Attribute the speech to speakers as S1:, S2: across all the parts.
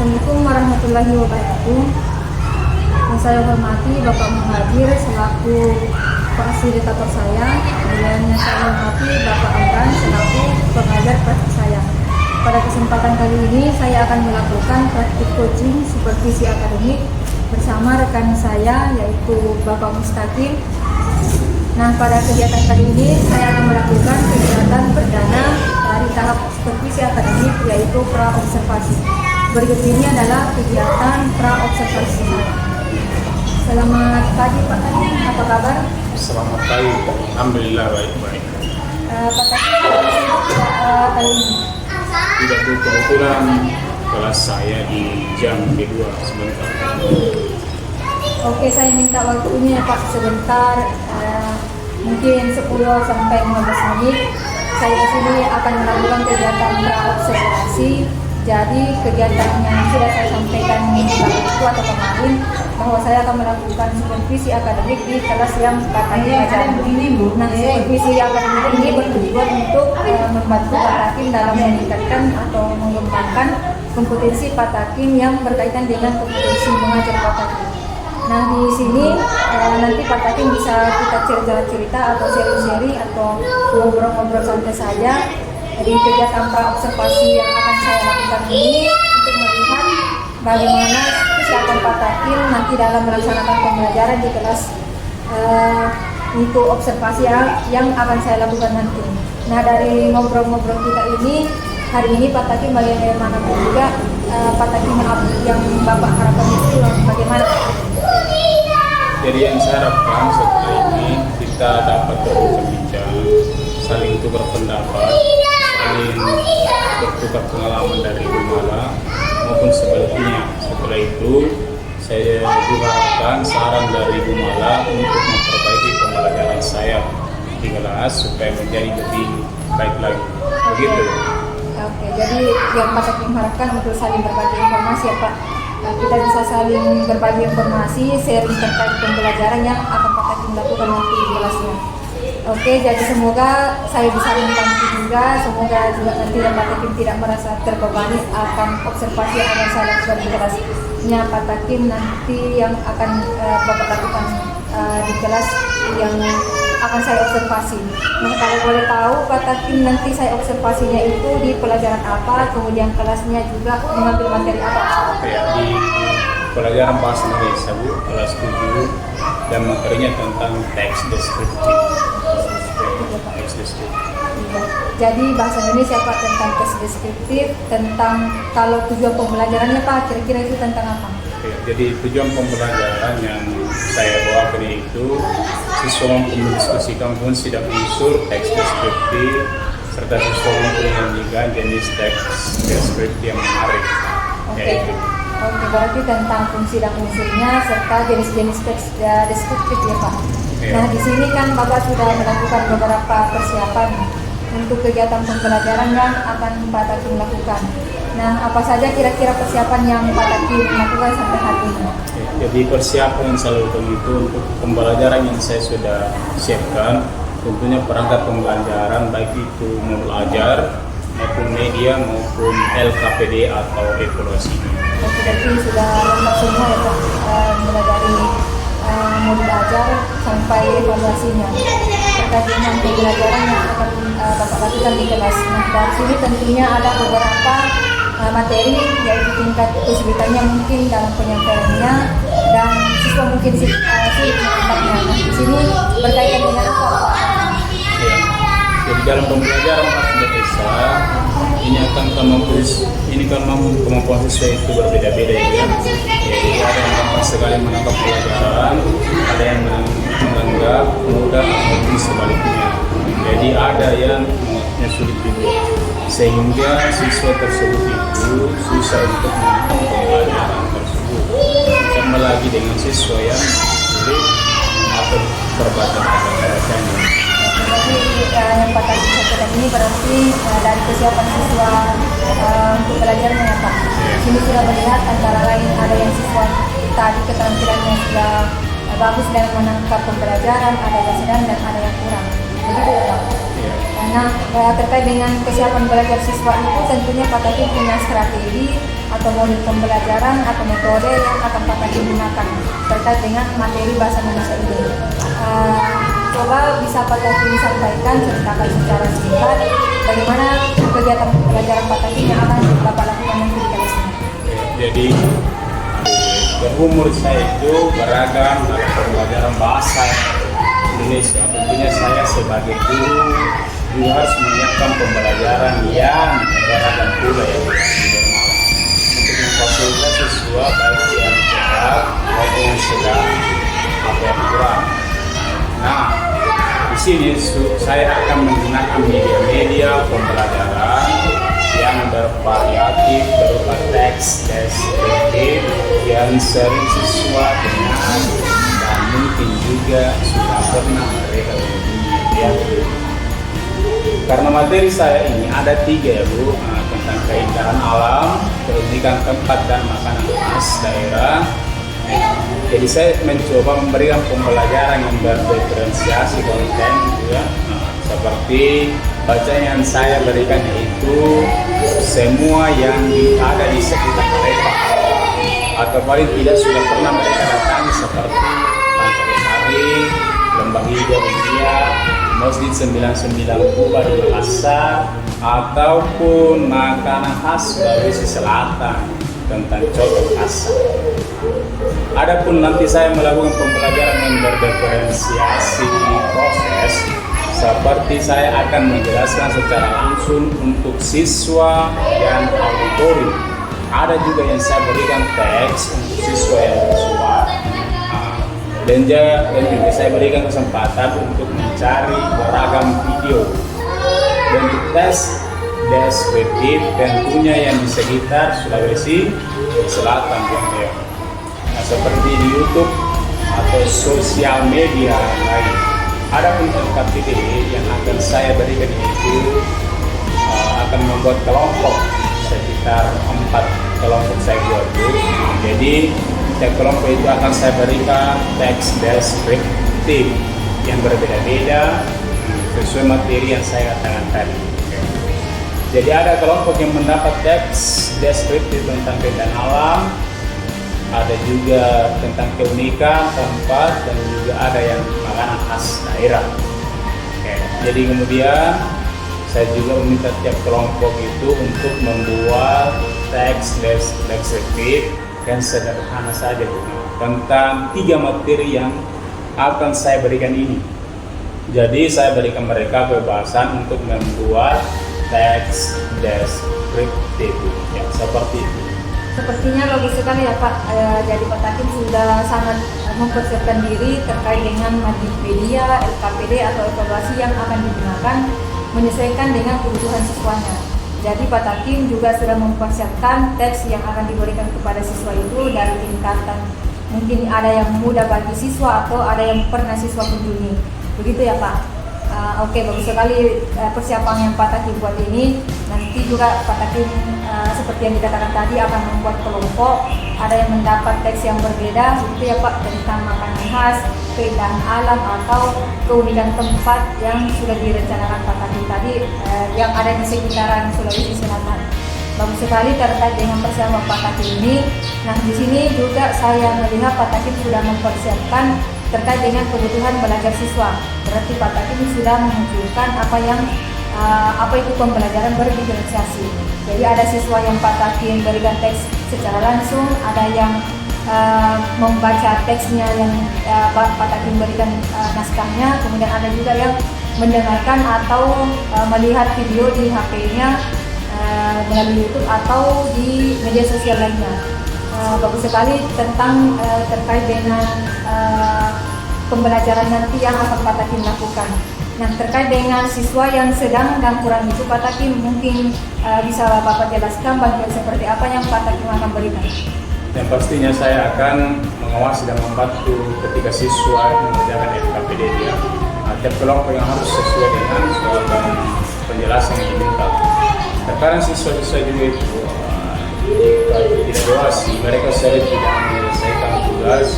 S1: Assalamualaikum warahmatullahi wabarakatuh. Yang saya hormati Bapak Muhajir selaku fasilitator saya. Kemudian yang saya hormati Bapak Amran selaku pengajar praktik saya. Pada kesempatan kali ini saya akan melakukan praktik coaching supervisi akademik bersama rekan saya yaitu Bapak Mustaqim. Nah, pada kegiatan kali ini saya akan melakukan kegiatan perdana dari tahap supervisi akademik yaitu pra-observasi. Berikut ini adalah kegiatan pra-observasi. Selamat pagi Pak Tani, apa kabar?
S2: Selamat pagi, alhamdulillah baik-baik.
S1: Pak Tani, kali ini?
S2: Tidak kebetulan kelas saya di jam kedua sebentar.
S1: Oke, saya minta waktunya Pak sebentar, mungkin 10 sampai 15 menit. Saya di sini akan melakukan kegiatan pra-observasi. Jadi kegiatan yang sudah saya sampaikan minggu lalu atau kemarin bahwa saya akan melakukan supervisi akademik di kelas yang Pak Tani ajar. Nah, supervisi akademik ini bertujuan untuk membantu Pak Takim dalam meningkatkan atau mengembangkan kompetensi Pak Takim yang berkaitan dengan kompetensi mengajar Pak Takim. Nah, di sini nanti Pak Takim bisa kita cerita-cerita atau seri-seri atau ngobrol-ngobrol santai saja. Jadi kegiatan pra-observasi yang akan saya lakukan ini untuk melihat bagaimana kesiapan Pak Takim nanti dalam melaksanakan pembelajaran di kelas untuk observasi yang akan saya lakukan nanti. Nah, dari ngobrol-ngobrol kita ini, hari ini Pak Takim bagaimanapun juga Pak Takim yang Bapak harapkan itu bagaimana?
S2: Jadi yang saya harapkan setelah ini kita dapat berbincang, saling tukar pendapat, saling bertukar pengalaman dari Gumala maupun sebaliknya. Setelah itu saya juga harapkan saran dari Gumala untuk memperbaiki pembelajaran saya di kelas supaya menjadi lebih baik lagi. Begitu.
S1: Oke, jadi yang Pak Takim harapkan untuk saling berbagi informasi ya Pak. Kita bisa saling berbagi informasi, sharing terkait pembelajaran yang akan Pak Takim lakukan nanti di kelasnya. Oke, jadi semoga saya bisa membantu juga, semoga juga nanti Pak Takim tidak merasa terbebani akan observasi yang akan saya lakukan di kelasnya Pak Takim nanti yang akan Bapak lakukan di kelas yang akan saya observasi. Nah, kalau boleh tahu Pak Takim nanti saya observasinya itu di pelajaran apa, kemudian kelasnya juga mengambil materi apa?
S2: Ya, di pelajaran bahasa Indonesia Bu, kelas 7 dan materinya tentang teks deskriptif. Teks deskriptif.
S1: Jadi bahasa Indonesia Pak tentang teks deskriptif, tentang kalau tujuan pembelajarannya Pak kira-kira itu tentang apa?
S2: Ya, jadi tujuan pembelajaran yang saya bawakan itu siswa mampu mendiskusikan fungsi dan unsur teks deskriptif serta siswa mampu menyajikan jenis teks deskriptif yang menarik. Yaitu.
S1: Oke, berarti tentang fungsi dan unsurnya serta jenis-jenis teks deskriptif ya Pak.
S2: Ya.
S1: Nah, di sini kan Bapak sudah melakukan beberapa persiapan untuk kegiatan pembelajaran yang akan Pak Takim lakukan. Nah, apa saja kira-kira persiapan yang Pak Takim lakukan sampai hari ini?
S2: Jadi persiapan yang saya lakukan itu untuk pembelajaran yang saya sudah siapkan, tentunya perangkat pembelajaran baik itu modul ajar maupun media maupun LKPD atau evaluasi.
S1: Oke, jadi sudah lengkap semua ya Pak, mulai dari modul ajar sampai evaluasinya terkait dengan pembelajaran yang akan Bapak lakukan di kelas. Nah, dari sini tentunya ada beberapa materi yaitu tingkat kesulitannya mungkin dalam penyampaiannya dan siswa mungkin sulit menangkapnya. Nah, di sini berkaitan dengan apa Pak?
S2: Ya. Jadi dalam pembelajaran bahasa Indonesia ini kan kemampuan siswa itu berbeda-beda ya. Jadi ada yang gampang sekali menangkap pelajaran, ada yang menganggap mudah ataupun sebaliknya. Jadi ada yang menganggapnya sulit juga, sehingga siswa tersebut itu susah untuk menangkap pelajaran tersebut. Ditambah lagi dengan siswa yang sulit atau terbatas bacanya.
S1: Jadi yang Pak Takim sampaikan ini berarti dari kesiapan siswa untuk belajarnya ya Pak. Sini sudah melihat antara lain ada yang siswa tadi keterampilannya sudah bagus dalam menangkap pembelajaran, ada yang sedang dan ada yang kurang. Begitu ya Pak. Nah, terkait dengan kesiapan belajar siswa itu tentunya Pak Takim punya strategi atau modul pembelajaran atau metode yang akan Pak Takim gunakan terkait dengan materi bahasa Indonesia ini. Coba bisa Pak Takim sampaikan, ceritakan secara singkat bagaimana kegiatan pembelajaran Pak Takim yang akan Bapak lakukan nanti di kelasnya.
S2: Jadi berumur saya itu beragam dalam pembelajaran bahasa Indonesia. Tentunya saya sebagai guru juga harus menyiapkan pembelajaran yang beragam pula ya untuk memfasilitasi siswa baik yang cepat maupun yang sedang atau yang kurang. Nah, di sini saya akan menggunakan media-media pembelajaran yang bervariatif berupa teks deskriptif yang sering siswa dengar dan mungkin juga sudah pernah mereka lihat. Karena materi saya ini ada 3 ya Bu, tentang keindahan alam, keunikan tempat dan makanan khas daerah. Jadi saya mencoba memberikan pembelajaran yang berdiferensiasi konten juga, seperti bacaan yang saya berikan yaitu semua yang ada di sekitar mereka atau paling tidak sudah pernah mereka datangi seperti Pantai Sari, Lembah Hijau India, Masjid 99 Kuba di Makassar, ataupun makanan khas Sulawesi Selatan tentang coto khas. Adapun nanti saya melakukan pembelajaran yang berdiferensiasi proses, seperti saya akan menjelaskan secara langsung untuk siswa dan auditorium. Ada juga yang saya berikan teks untuk siswa yang visual. Dan juga saya berikan kesempatan untuk mencari beragam video. Dan untuk tes deskriptif tentunya yang di sekitar Sulawesi Selatan ya. Nah, seperti di YouTube atau sosial media lain. Ada pun LKPD yang akan saya berikan itu akan membuat kelompok sekitar 4 kelompok saya buat dulu. Jadi setiap kelompok itu akan saya berikan teks deskriptif yang berbeda-beda sesuai materi yang saya katakan tadi. Jadi ada kelompok yang mendapat teks deskriptif tentang keindahan alam, ada juga tentang keunikan tempat, dan juga ada yang makanan khas daerah. Jadi kemudian saya juga meminta tiap kelompok itu untuk membuat teks deskriptif yang sederhana saja tentang 3 materi yang akan saya berikan ini. Jadi saya berikan mereka kebebasan untuk membuat teks deskriptif ya, seperti itu.
S1: Sepertinya bagus sekali ya Pak. Jadi Pak Takim sudah sangat mempersiapkan diri terkait dengan media, LKPD atau evaluasi yang akan digunakan menyesuaikan dengan kebutuhan siswanya. Jadi Pak Takim juga sudah mempersiapkan teks yang akan diberikan kepada siswa itu dari tingkatan mungkin ada yang mudah bagi siswa atau ada yang pernah siswa kunjungi. Begitu ya Pak. Oke, bagus sekali persiapan yang Pak Takim buat ini. Nanti juga Pak Takim seperti yang dikatakan tadi akan membuat kelompok. Ada yang mendapat teks yang berbeda, seperti ya Pak, tentang makanan khas, keindahan alam atau keunikan tempat yang sudah direncanakan Pak Takim tadi yang ada di sekitaran Sulawesi Selatan. Bagus sekali terkait dengan persiapan Pak Takim ini. Nah, di sini juga saya melihat Pak Takim sudah mempersiapkan terkait dengan kebutuhan belajar siswa. Berarti Pak Takim sudah menunjukkan apa itu pembelajaran berdiferensiasi. Jadi ada siswa yang Pak Takim berikan teks secara langsung, ada yang membaca teksnya yang Pak Takim berikan naskahnya, kemudian ada juga yang mendengarkan atau melihat video di HP-nya melalui YouTube atau di media sosial lainnya. Bagus sekali tentang terkait dengan pembelajaran nanti yang akan Pak Takim lakukan. Nah, terkait dengan siswa yang sedang dan kurang itu Pak Takim mungkin bisa Bapak jelaskan bantuan seperti apa yang Pak Takim akan berikan?
S2: Yang pastinya saya akan mengawasi dan membantu ketika siswa mengerjakan LKPD dia. Tiap kelompok yang harus sesuai dengan soal dan penjelasan yang diminta. Terkadang siswa-siswa juga itu tidak dewasa, mereka sering tidak menyelesaikan tugas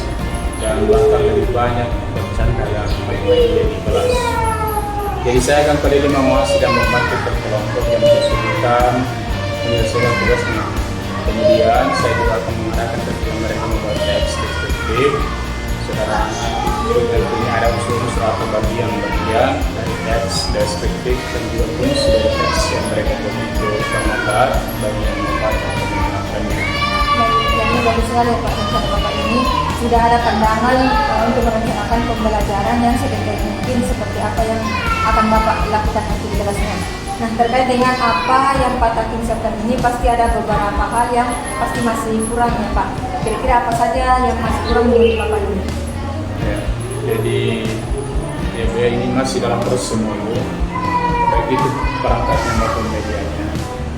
S2: dan bahkan lebih banyak bercanda dan main-main di kelas. Jadi saya akan keliling mengawasi dan membantu kelompok yang kesulitan menyelesaikan tugasnya. Kemudian saya juga akan mengarahkan ketika mereka membuat teks deskriptif sederhana. Tentunya ada unsur-unsur atau bagian-bagian dari teks deskriptif dan juga fungsi dari teks yang mereka buat itu bermanfaat bagi yang membaca atau mendengarkannya.
S1: Jadi bagus sekali Pak rencana Bapak ini. Sudah ada pandangan untuk merencanakan pembelajaran yang sedetil mungkin seperti apa yang akan Bapak lakukan nanti di kelasnya. Nah, terkait dengan apa yang Pak Takim siapkan ini pasti ada beberapa hal yang pasti masih kurang ya Pak. Kira-kira apa saja yang masih kurang menurut Bapak ini?
S2: Ya, jadi ya, ini masih dalam proses semua, baik itu perangkatnya maupun medianya,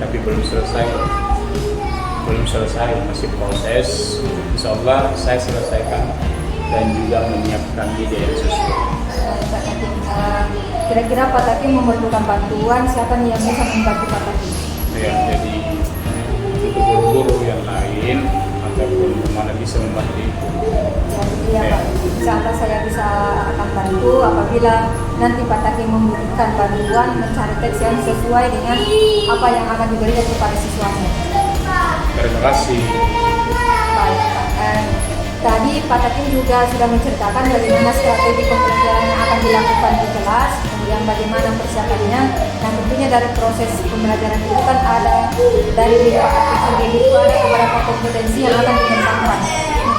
S2: tapi belum selesai, masih proses. Insya Allah saya selesaikan dan juga menyiapkan ide yang sesuai.
S1: Pak Takim, kira-kira Pak Takim memerlukan bantuan siapa nih yang bisa membantu Pak Takim?
S2: Ya, jadi untuk guru-guru yang lain ataupun mana bisa membantu itu.
S1: Iya Pak, insya Allah saya bisa akan bantu apabila nanti Pak Takim membutuhkan bantuan mencari teks yang sesuai dengan apa yang akan diberikan kepada siswanya.
S2: Terima kasih.
S1: Baik Pak. Tadi Pak Takim juga sudah menceritakan bagaimana strategi pembelajaran yang akan dilakukan di kelas, kemudian bagaimana persiapannya. Nah tentunya dari proses pembelajaran itu kan ada dari diri Pak Takim sendiri itu ada beberapa kompetensi yang akan dikembangkan.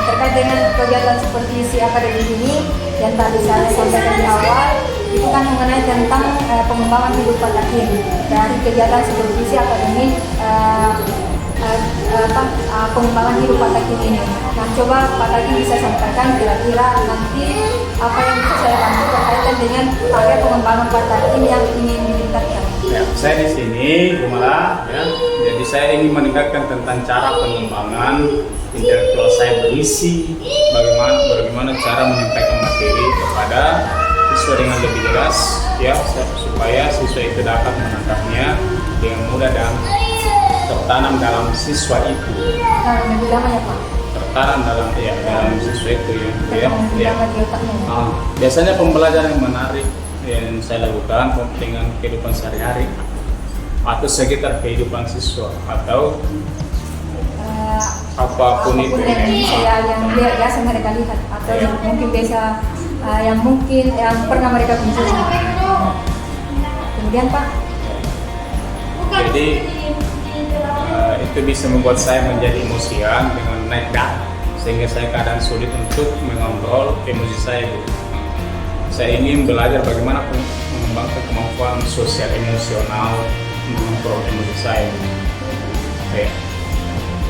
S1: Terkait dengan kegiatan seperti si akademik ini yang tadi saya sampaikan di awal, itu kan mengenai tentang pengembangan hidup Pak Takim dari kegiatan seperti si akademik pengembangan hidup Pak Takim ini. Nah, coba Pak Takim bisa sampaikan kira-kira nanti apa yang bisa saya bantu berkaitan dengan area pengembangan Pak Takim yang ingin ditingkatkan.
S2: Ya, saya di sini Gumala, ya. Jadi saya ingin meningkatkan tentang cara pengembangan intelektual saya berisi, bagaimana cara menyampaikan materi kepada siswa dengan lebih jelas, ya, supaya siswa itu dapat menangkapnya dengan mudah dan tertanam dalam siswa itu.
S1: Nah, lebih lama ya Pak?
S2: Tertanam dalam siswa itu ya.
S1: Lama di otaknya.
S2: Biasanya pembelajaran yang menarik yang saya lakukan dengan kehidupan sehari-hari atau sekitar kehidupan siswa atau apapun itu
S1: yang biasa mereka lihat atau yang mungkin biasa yang pernah mereka kunjungi. Kemudian Pak?
S2: Jadi itu bisa membuat saya menjadi emosian dengan naik darah sehingga saya kadang sulit untuk mengontrol emosi saya. Saya ingin belajar bagaimana mengembangkan kemampuan sosial emosional mengontrol emosi saya. Okay.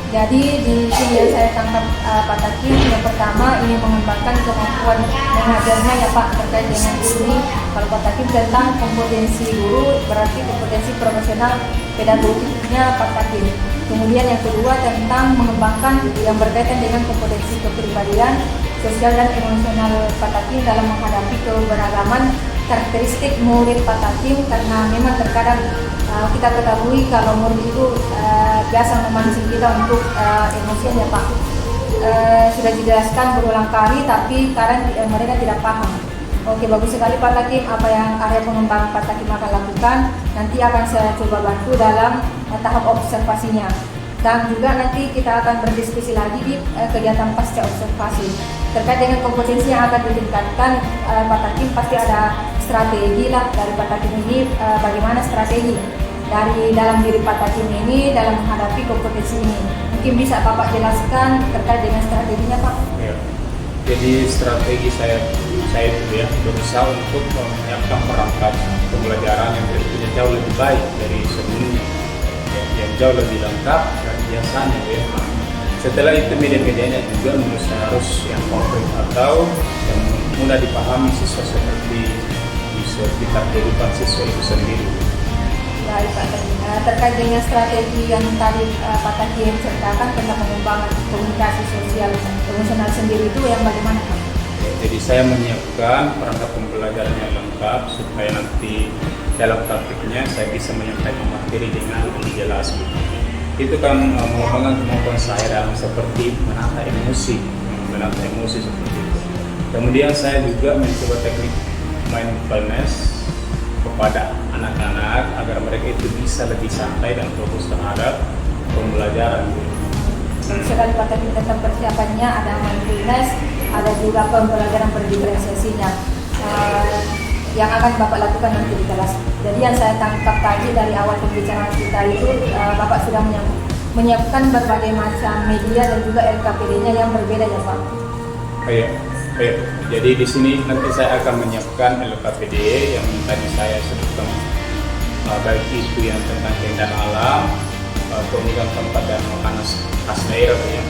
S1: Jadi di sini yang saya tangkap Pak Takim yang pertama ini mengembangkan kemampuan mengajarnya ya Pak terkait dengan ini. Kalau Pak Takim tentang kompetensi guru berarti kompetensi profesional pedagogiknya Pak Takim. Kemudian yang kedua tentang mengembangkan yang berkaitan dengan kompetensi kepribadian sosial dan emosional Pak Takim dalam menghadapi keberagaman karakteristik murid Pak Takim karena memang terkadang kita ketahui kalau murid itu biasa memancing kita untuk emosian ya Pak. Sudah dijelaskan berulang kali tapi kadang mereka tidak paham. Oke, bagus sekali Pak Takim apa yang area pengembangan Pak Takim akan lakukan. Nanti akan saya coba bantu dalam tahap observasinya. Dan juga nanti kita akan berdiskusi lagi di kegiatan pasca observasi. Terkait dengan kompetensi yang akan ditingkatkan Pak Takim pasti ada strategi lah dari Pak Takim ini, bagaimana strategi dari dalam diri Pak Takim ini dalam menghadapi kompetensi ini. Mungkin bisa Bapak jelaskan terkait dengan strateginya Pak? Ya.
S2: Jadi strategi saya itu ya berusaha untuk menyiapkan perangkat pembelajaran yang tentunya jauh lebih baik dari sebelumnya, yang jauh lebih lengkap dari biasanya ya. Setelah itu media-medianya juga menurut saya harus yang konkret atau yang mudah dipahami siswa seperti di sekitar kehidupan siswa itu sendiri.
S1: Baik Pak Takim. Terkait dengan strategi yang tadi Pak Takim ceritakan tentang pengembangan komunikasi sosial emosional sendiri itu yang bagaimana Pak?
S2: Jadi saya menyiapkan perangkat pembelajaran yang lengkap supaya nanti dalam praktiknya saya bisa menyampaikan materi dengan lebih jelas. Itu kan mengembangkan kemampuan saya dalam seperti menata emosi seperti itu. Kemudian saya juga mencoba teknik mindfulness kepada anak-anak agar mereka itu bisa lebih santai dan fokus terhadap pembelajaran.
S1: Bagus sekali Pak Takim tentang persiapannya, ada mindfulness, ada juga pembelajaran berdiferensiasinya yang akan Bapak lakukan nanti di kelas. Jadi yang saya tangkap tadi dari awal pembicaraan kita itu Bapak sudah menyiapkan berbagai macam media dan juga LKPD-nya yang berbeda ya Pak.
S2: Iya. Jadi di sini nanti saya akan menyiapkan LKPD yang tadi saya sebutkan, baik itu yang tentang keindahan alam, keunikan tempat dan makanan khas daerah ya.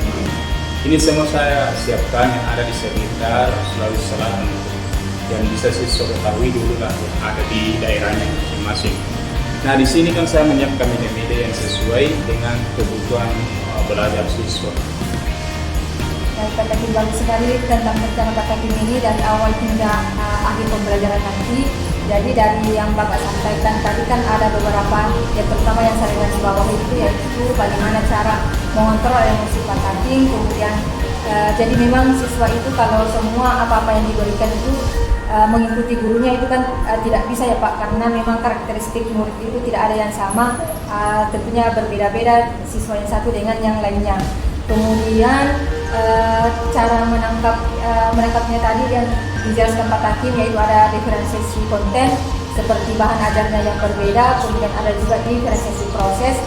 S2: Ini semua saya siapkan yang ada di sekitar Sulawesi Selatan yang bisa siswa ketahui dulu lah yang ada di daerahnya masing-masing. Nah di sini kan saya menyiapkan media-media yang sesuai dengan kebutuhan belajar siswa.
S1: Pak Takim bagus sekali tentang rencana Pak Takim ini dari awal hingga akhir pembelajaran nanti. Jadi dari yang Bapak sampaikan tadi kan ada beberapa, yang pertama yang saya garis bawahi itu yaitu bagaimana cara mengontrol emosi Pak Takim. Kemudian jadi memang siswa itu kalau semua apa-apa yang diberikan itu mengikuti gurunya itu kan tidak bisa ya Pak, karena memang karakteristik murid itu tidak ada yang sama, tentunya berbeda-beda siswa yang satu dengan yang lainnya. Kemudian cara menangkapnya tadi yang dijelaskan Pak Takim, yaitu ada diferensiasi konten seperti bahan ajarnya yang berbeda, kemudian ada juga diferensiasi proses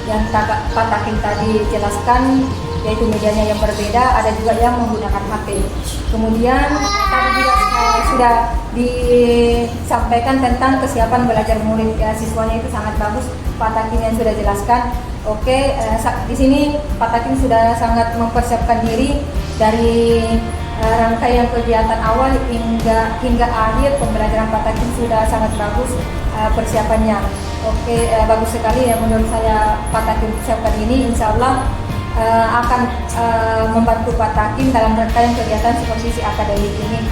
S1: yang Pak Takim tadi jelaskan, yaitu medianya yang berbeda, ada juga yang menggunakan HP. Kemudian tadi juga sudah disampaikan tentang kesiapan belajar murid siswanya, itu sangat bagus Pak Takim yang sudah jelaskan. Oke, di sini Pak Takim sudah sangat mempersiapkan diri dari rangkaian kegiatan awal hingga akhir pembelajaran. Pak Takim sudah sangat bagus persiapannya. Oke, bagus sekali ya menurut saya Pak Takim persiapkan ini, insya Allah akan membantu Pak Takim dalam rangkaian kegiatan supervisi akademik ini,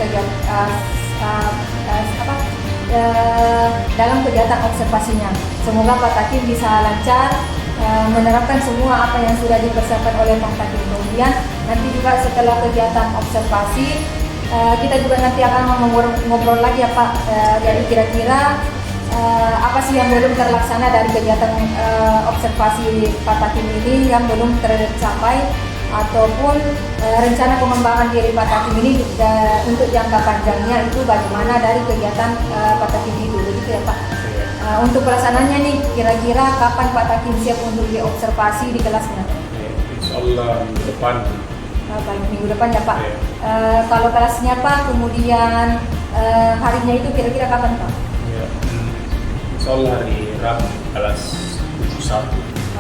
S1: dalam kegiatan observasinya. Semoga Pak Takim bisa lancar menerapkan semua apa yang sudah dipersiapkan oleh Pak Takim. Kemudian nanti juga setelah kegiatan observasi kita juga nanti akan ngobrol lagi ya Pak, jadi kira-kira apa sih yang belum terlaksana dari kegiatan observasi Pak Takim ini yang belum tercapai, ataupun rencana pengembangan diri Pak Takim ini untuk jangka panjangnya itu bagaimana dari kegiatan Pak Takim itu, begitu ya Pak. Untuk pelaksanaannya nih, kira-kira kapan Pak Takim siap untuk diobservasi di kelasnya?
S2: Insya Allah minggu depan.
S1: Baik, minggu depan ya Pak. Kalau kelasnya Pak, kemudian harinya itu kira-kira kapan Pak?
S2: Insya Allah hari Rabu kelas 71.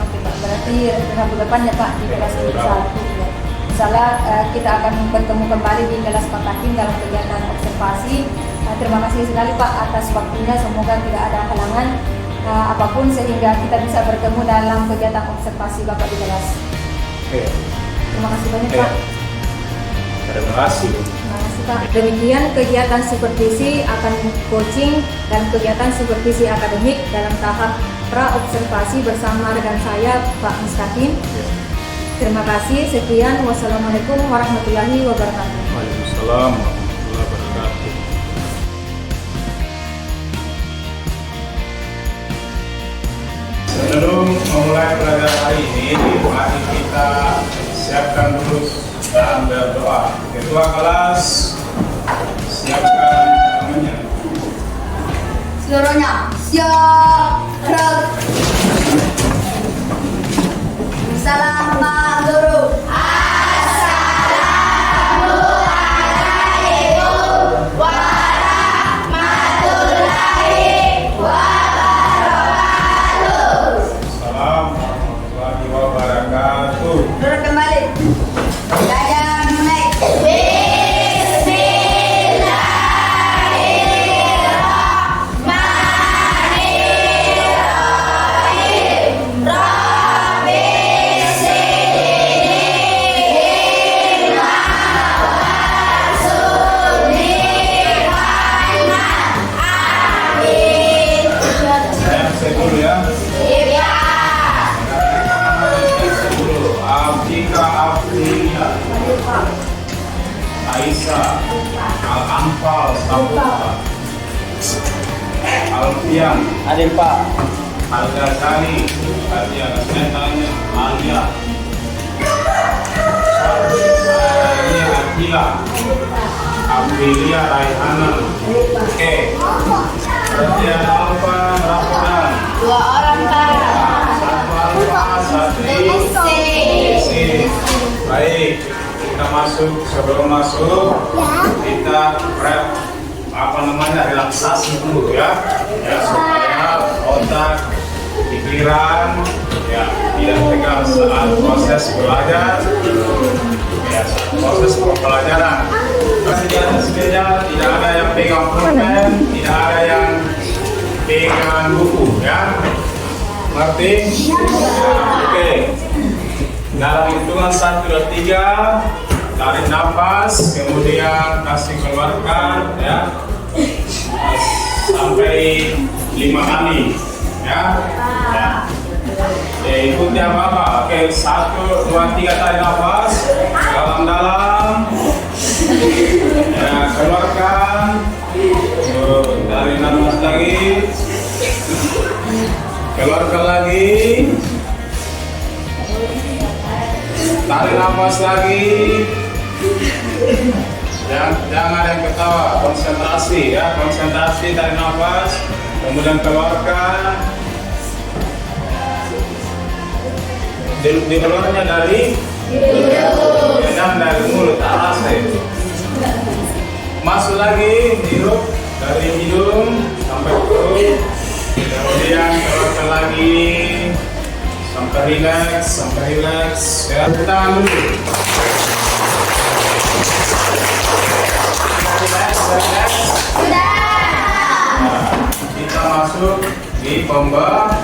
S1: Oke Pak, berarti Rabu depan ya Pak di kelas 71 ya. Misalnya kita akan bertemu kembali di kelas Pak Takim dalam kegiatan observasi. Terima kasih sekali Pak atas waktunya, semoga tidak ada halangan apapun sehingga kita bisa bertemu dalam kegiatan observasi Bapak di kelas. Terima kasih banyak Pak.
S2: Terima kasih.
S1: Terima kasih Pak. Demikian kegiatan supervisi akan coaching dan kegiatan supervisi akademik dalam tahap pra-observasi bersama rekan saya Pak Mustaqim. Terima kasih. Sekian. Wassalamualaikum warahmatullahi wabarakatuh.
S2: Waalaikumsalam warahmatullahi wabarakatuh. Sebelum memulai pelajaran hari ini, mari kita siapkan dulu dan berdoa. Ketua kelas, siapkan namanya.
S3: Seluruhnya siap. Salam Pak Guru.
S2: Assalamualaikum warahmatullahi wabarakatuh.
S3: Duduk kembali. Belajar mulai.
S2: Saya cek dulu ya. Abdika Abdiya Aisyah Al-Anfal Sabuka Alfian
S4: Adil Pak.
S2: Al-Ghazali Alia Alia ini Akila, Aprilia Raihana. Oke. Kemudian Alfa Rafadan.
S3: 2 orang Kak.
S2: Satu Alfa, satu isi. Baik, kita masuk. Sebelum masuk, kita prep relaksasi dulu ya, supaya otak, pikiran ya tidak tegang saat proses belajar, ya proses pembelajaran. Masih di atas meja, tidak ada yang pegang pulpen, tidak ada yang pegang buku ya. Ngerti? Oke. Dalam hitungan 1, 2, 3, tarik nafas, kemudian kasih keluarkan ya sampai 5 kali ya. Ikuti apa? Oke, 1, 2, 3 tarik nafas dalam-dalam ya, keluarkan. Tarik nafas lagi, keluarkan lagi, tarik nafas lagi. Jangan ada yang ketawa, konsentrasi ya, konsentrasi, tarik nafas, kemudian keluarkan. Dikeluarnya dari jangan dari mulut, alas itu. Masuk lagi, hirup dari hidung sampai perut, kemudian keluarkan lagi sampai rileks ya. Tangan dulu. Nah, kita masuk di pembelajaran.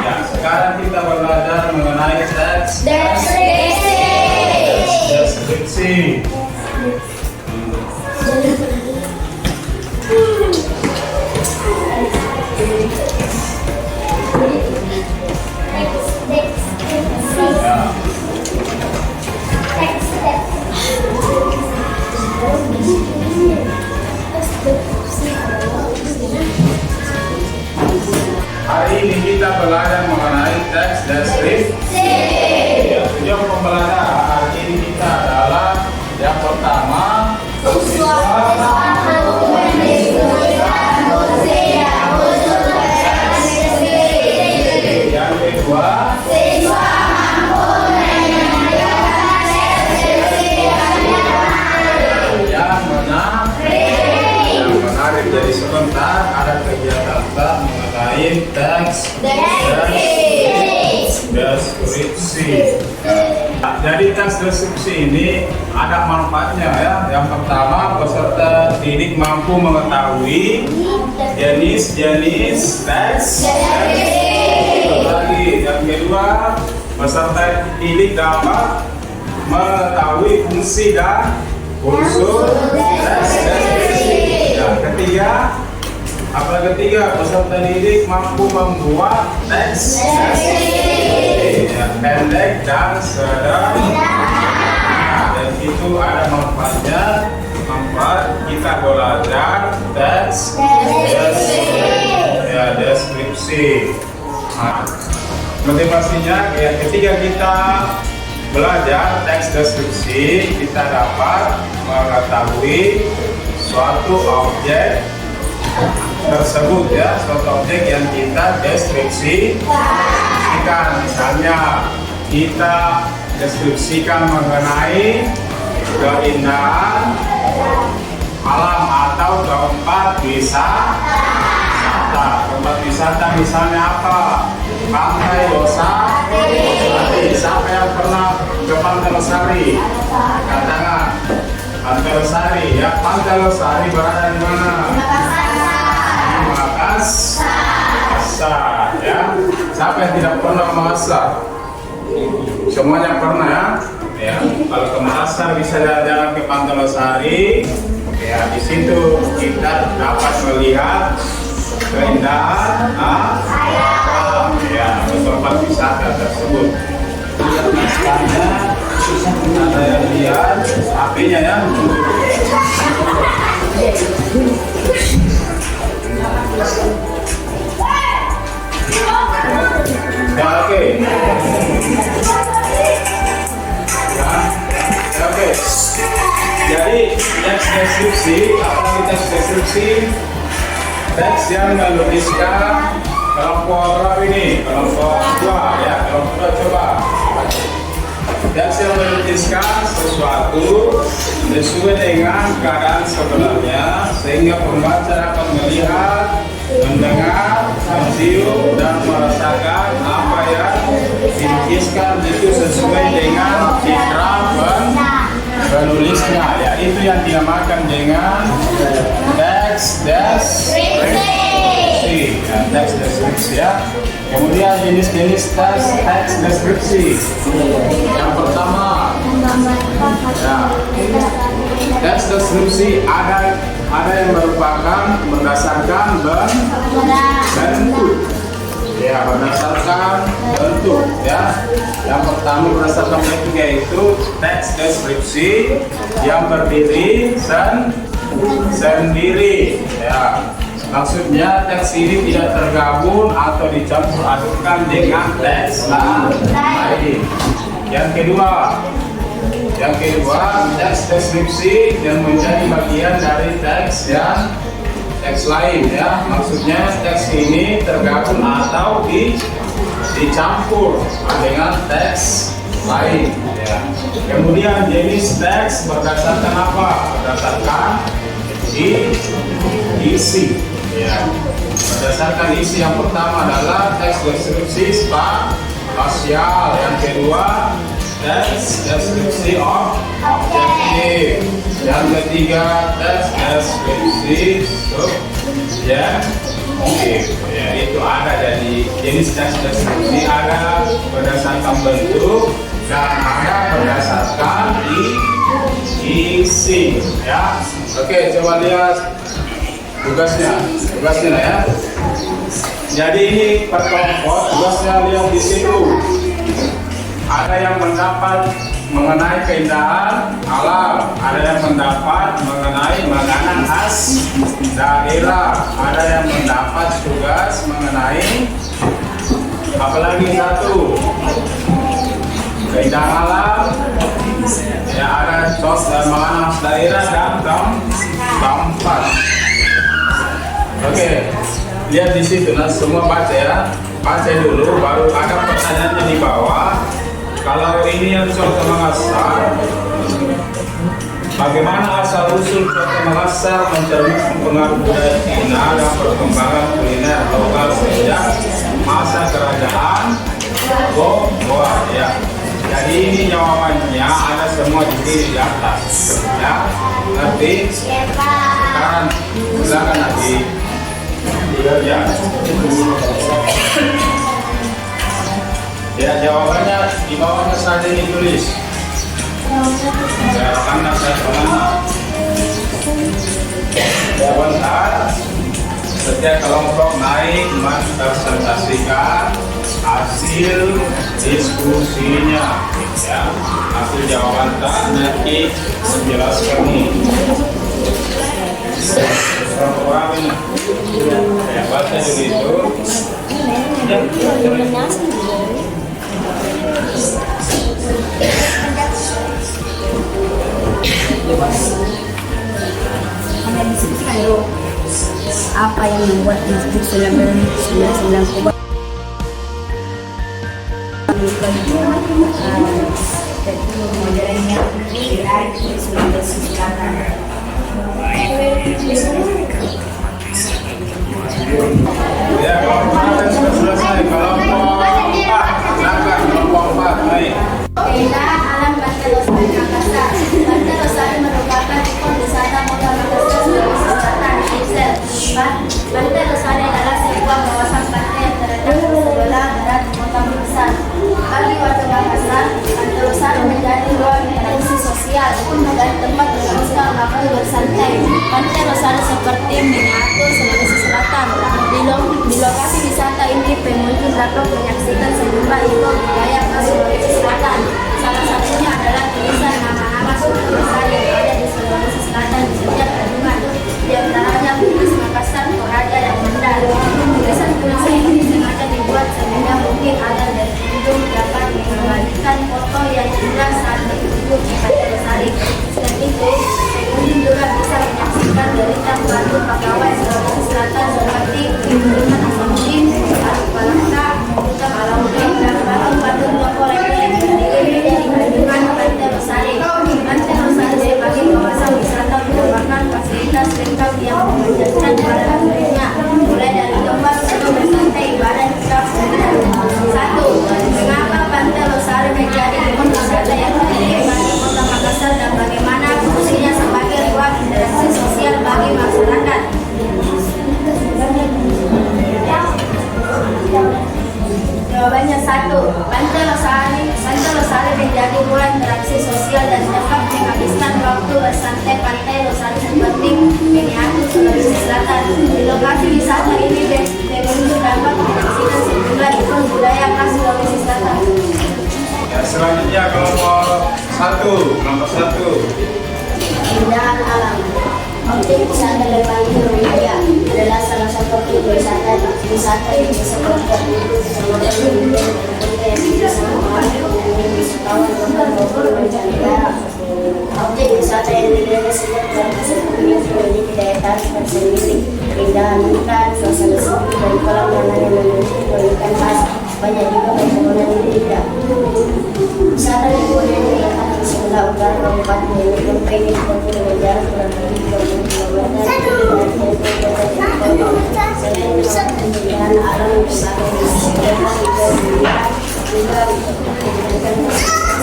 S2: Ya, sekarang kita belajar mengenai teks deskripsi. Hari ini kita belajar mengenai teks deskripsi. Ya, tujuan pembelajaran hari ini kita adalah yang pertama, yang kedua, yang menarik. Jadi sebentar ada kegiatan mengenai teks deskripsi. Jadi teks deskripsi ini ada manfaatnya ya. Yang pertama, peserta didik mampu mengetahui jenis-jenis teks. Lagi yang kedua, peserta didik dapat mengetahui fungsi dan unsur teks deskripsi. Yang ketiga, peserta didik mampu membuat teks pendek dan sederhana. Dan itu ada manfaatnya. Manfaat kita belajar teks deskripsi. Motivasinya ya, ketika kita belajar teks deskripsi, kita dapat mengetahui suatu objek tersebut ya, suatu objek yang kita deskripsikan. Misalnya kita deskripsikan mengenai keindahan alam atau tempat wisata. Tempat wisata misalnya apa? Pantai Losari. Siapa yang pernah ke Pantai Losari? Katakan Pantai Losari ya. Pantai Losari berada di mana? Makassar ya. Siapa yang tidak pernah ke Makassar? Semuanya pernah ya. Ya, kalau ke Makassar bisa jalan-jalan ke Pantai Losari. Ya, di situ kita dapat melihat keindahan alam ya, tempat wisata tersebut. Lihat naskahnya, ada yang lihat HP-nya ya. Ya, oke. Ya. deskripsi. Apa teks deskripsi? Teks yang menuliskan kelompok berapa ini? Kelompok 2 ya, kelompok 2 coba. Teks yang menuliskan sesuatu sesuai dengan keadaan sebenarnya sehingga pembaca dapat melihat, mendengar, mencium dan merasakan apa yang dilukiskan itu sesuai dengan citra penulisnya ya, itu yang dinamakan dengan teks deskripsi ya, teks deskripsi ya. Kemudian jenis-jenis teks deskripsi yang pertama ya, teks deskripsi ada yang merupakan berdasarkan bentuk ya, berdasarkan bentuk ya. Yang pertama berdasarkan bentuk yaitu teks deskripsi yang berdiri sendiri ya. Maksudnya teks ini tidak tergabung atau dicampur adukkan dengan teks lain. Yang kedua teks deskripsi yang menjadi bagian dari teks lain ya. Maksudnya teks ini tergabung atau dicampur dengan teks lain ya. Kemudian jenis teks berdasarkan apa? Berdasarkan isi ya. Berdasarkan isi, yang pertama adalah teks deskripsi spasial, yang kedua teks deskripsi objektif, yang ketiga teks deskripsi subjektif ya. Itu ada jadi jenis teks deskripsi, ada berdasarkan bentuk dan ada berdasarkan isi ya. Oke, coba lihat tugasnya ya. Jadi ini per kelompok tugasnya, lihat di situ. Ada yang mendapat mengenai keindahan alam, ada yang mendapat mengenai makanan khas daerah, ada yang mendapat tugas mengenai apalagi satu keindahan alam ya, ada makanan khas daerah dan tempat. Oke, lihat di situ, nah semua baca ya, baca dulu, baru ada pertanyaannya di bawah. Kalau ini yang Kota Makassar, bagaimana asal usul Kota Makassar mencerminkan pengaruh budaya Cina dan perkembangan kuliner lokal sejak masa kerajaan Goa ya. Jadi ini jawabannya ada semua di sini di atas ya. Nanti sekarang silakan nanti ya. Ya, jawabannya di bawahnya saja ditulis. Ya, karena saya pernah jawaban A, setiap kelompok naik mempresentasikan hasil diskusinya ya. Hasil jawaban tak nanti menjelaskan ini. Orang ini ya, baca dulu itu ya,
S3: apa yang membuat Masjid 1999 Kuba modernnya dari Sulawesi Selatan.
S2: Ya, kelompok sudah selesai. Kelompok 4, silakan kelompok 4, baik.
S4: Keindahan alam Pantai Losari Makassar. Pantai Losari merupakan ikon wisata kota Makassar, Sulawesi Selatan, Indonesia. Pantai Losari adalah sebuah kawasan pantai yang terletak di sebelah barat kota Makassar. Bagi warga Makassar, Pantai Losari menjadi ruang interaksi sosial dan tempat berwisata waktu bersantai. Pantai Losari seperti miniatur Sulawesi Selatan. Di lokasi wisata ini pengunjung dapat menyaksikan sejumlah ikon budaya khas Sulawesi Selatan. Salah satunya adalah tulisan nama-nama suku bangsa yang ada di Sulawesi Selatan di setiap bendungan. Di antaranya Bugis, Makassar, Toraja, dan Mandar. Tulisan ini sengaja dibuat sehingga mungkin ada dari pengunjung dapat mengabadikan foto yang indah saat berkunjung di Pantai Losari. Selain itu, pengunjung juga bisa menyaksikan fasilitas lengkap yang memanjakan para muridnya, mulai dari tempat untuk bersantai, ibadah, hikam, dan satu. Mengapa Pantai Losari menjadi ikon wisata yang penting bagi Kota Makassar dan bagaimana fungsinya sebagai ruang interaksi sosial bagi masyarakat? Jawabannya satu. Pantai Losari menjadi ruang interaksi sosial dan dapat menghabiskan waktu bersantai. Pantai Losari seperti miniatur Sulawesi Selatan. Di lokasi wisata ini pengunjung dapat menyaksikan sejumlah ikon budaya khas Sulawesi Selatan.
S2: Ya, selanjutnya kelompok satu.
S3: Keindahan alam. Objek wisata berbagi Rupiah adalah salah satu objek wisata yang bisa membuat itu bersama dengan yang bisa mengalami wisatawan lokal maupun mancanegara. Objek wisata yang dilihat sejak dari sebelumnya memiliki daya tarik tersendiri, keindahan ikan, suasana sepi dan kolam renang yang memiliki ikan khas. Banyak juga bangunan yang indah. Wisata lingkungan yang terletak di sebelah utara Kabupaten Mojokerto ini ditempuh dengan jarak kurang lebih 20 km dari kota Cirebon. Selain melakukan keindahan alam yang berbagai jenis juga memberikan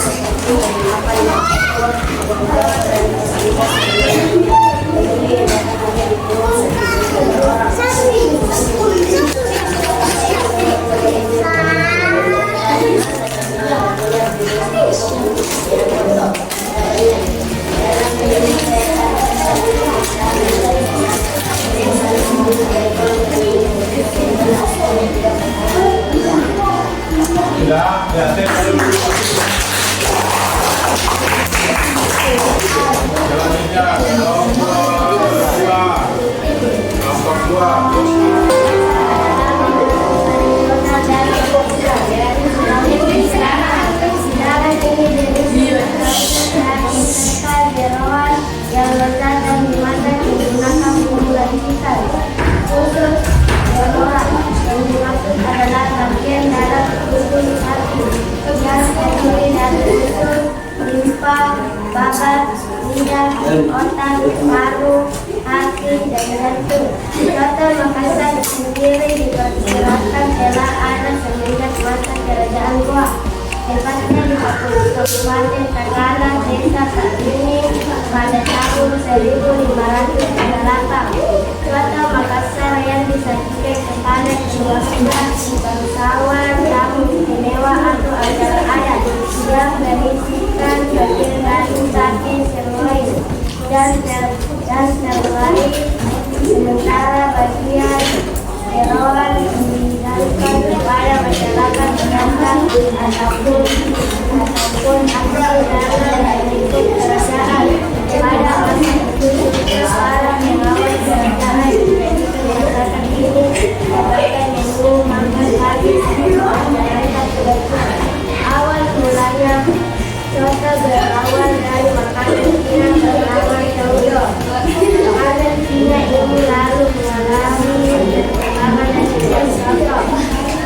S3: seperti penginapan yang ekspor dan fasilitas penduduk yang datang hanya di pulau sekitar orang.
S4: Yang lezat dan dimana digunakan formula digital. Unsur berdoa yang dimaksud adalah bagian dalam unsur hati yang terdiri dari unsur limpa, babat, lidah, otak, paru, hati, dan jantung. Kota Makassar sendiri diperkirakan telah ada semenjak masa kerajaan Goa. Tepatnya di Kabupaten Tagana, Desa Sabini, pada tahun 1508. Kota Makassar yang disajikan kepada keluarga, bangsawan, tamu istimewa atau acara adat yang berisikan bagian dari sapi serwai dan serwai, sementara bagian jerawan diberikan kepada masyarakat pendatang ataupun asal dalam bentuk kerajaan. Pada masa itu para pengawal kerajaan masyarakat ini dapat menu makan pagi sebelum mereka bekerja. Awal mulanya Kota berawal dari makanan Cina bernama Chowdo. Makanan Cina ini lalu mengalami perkembangan dan soto.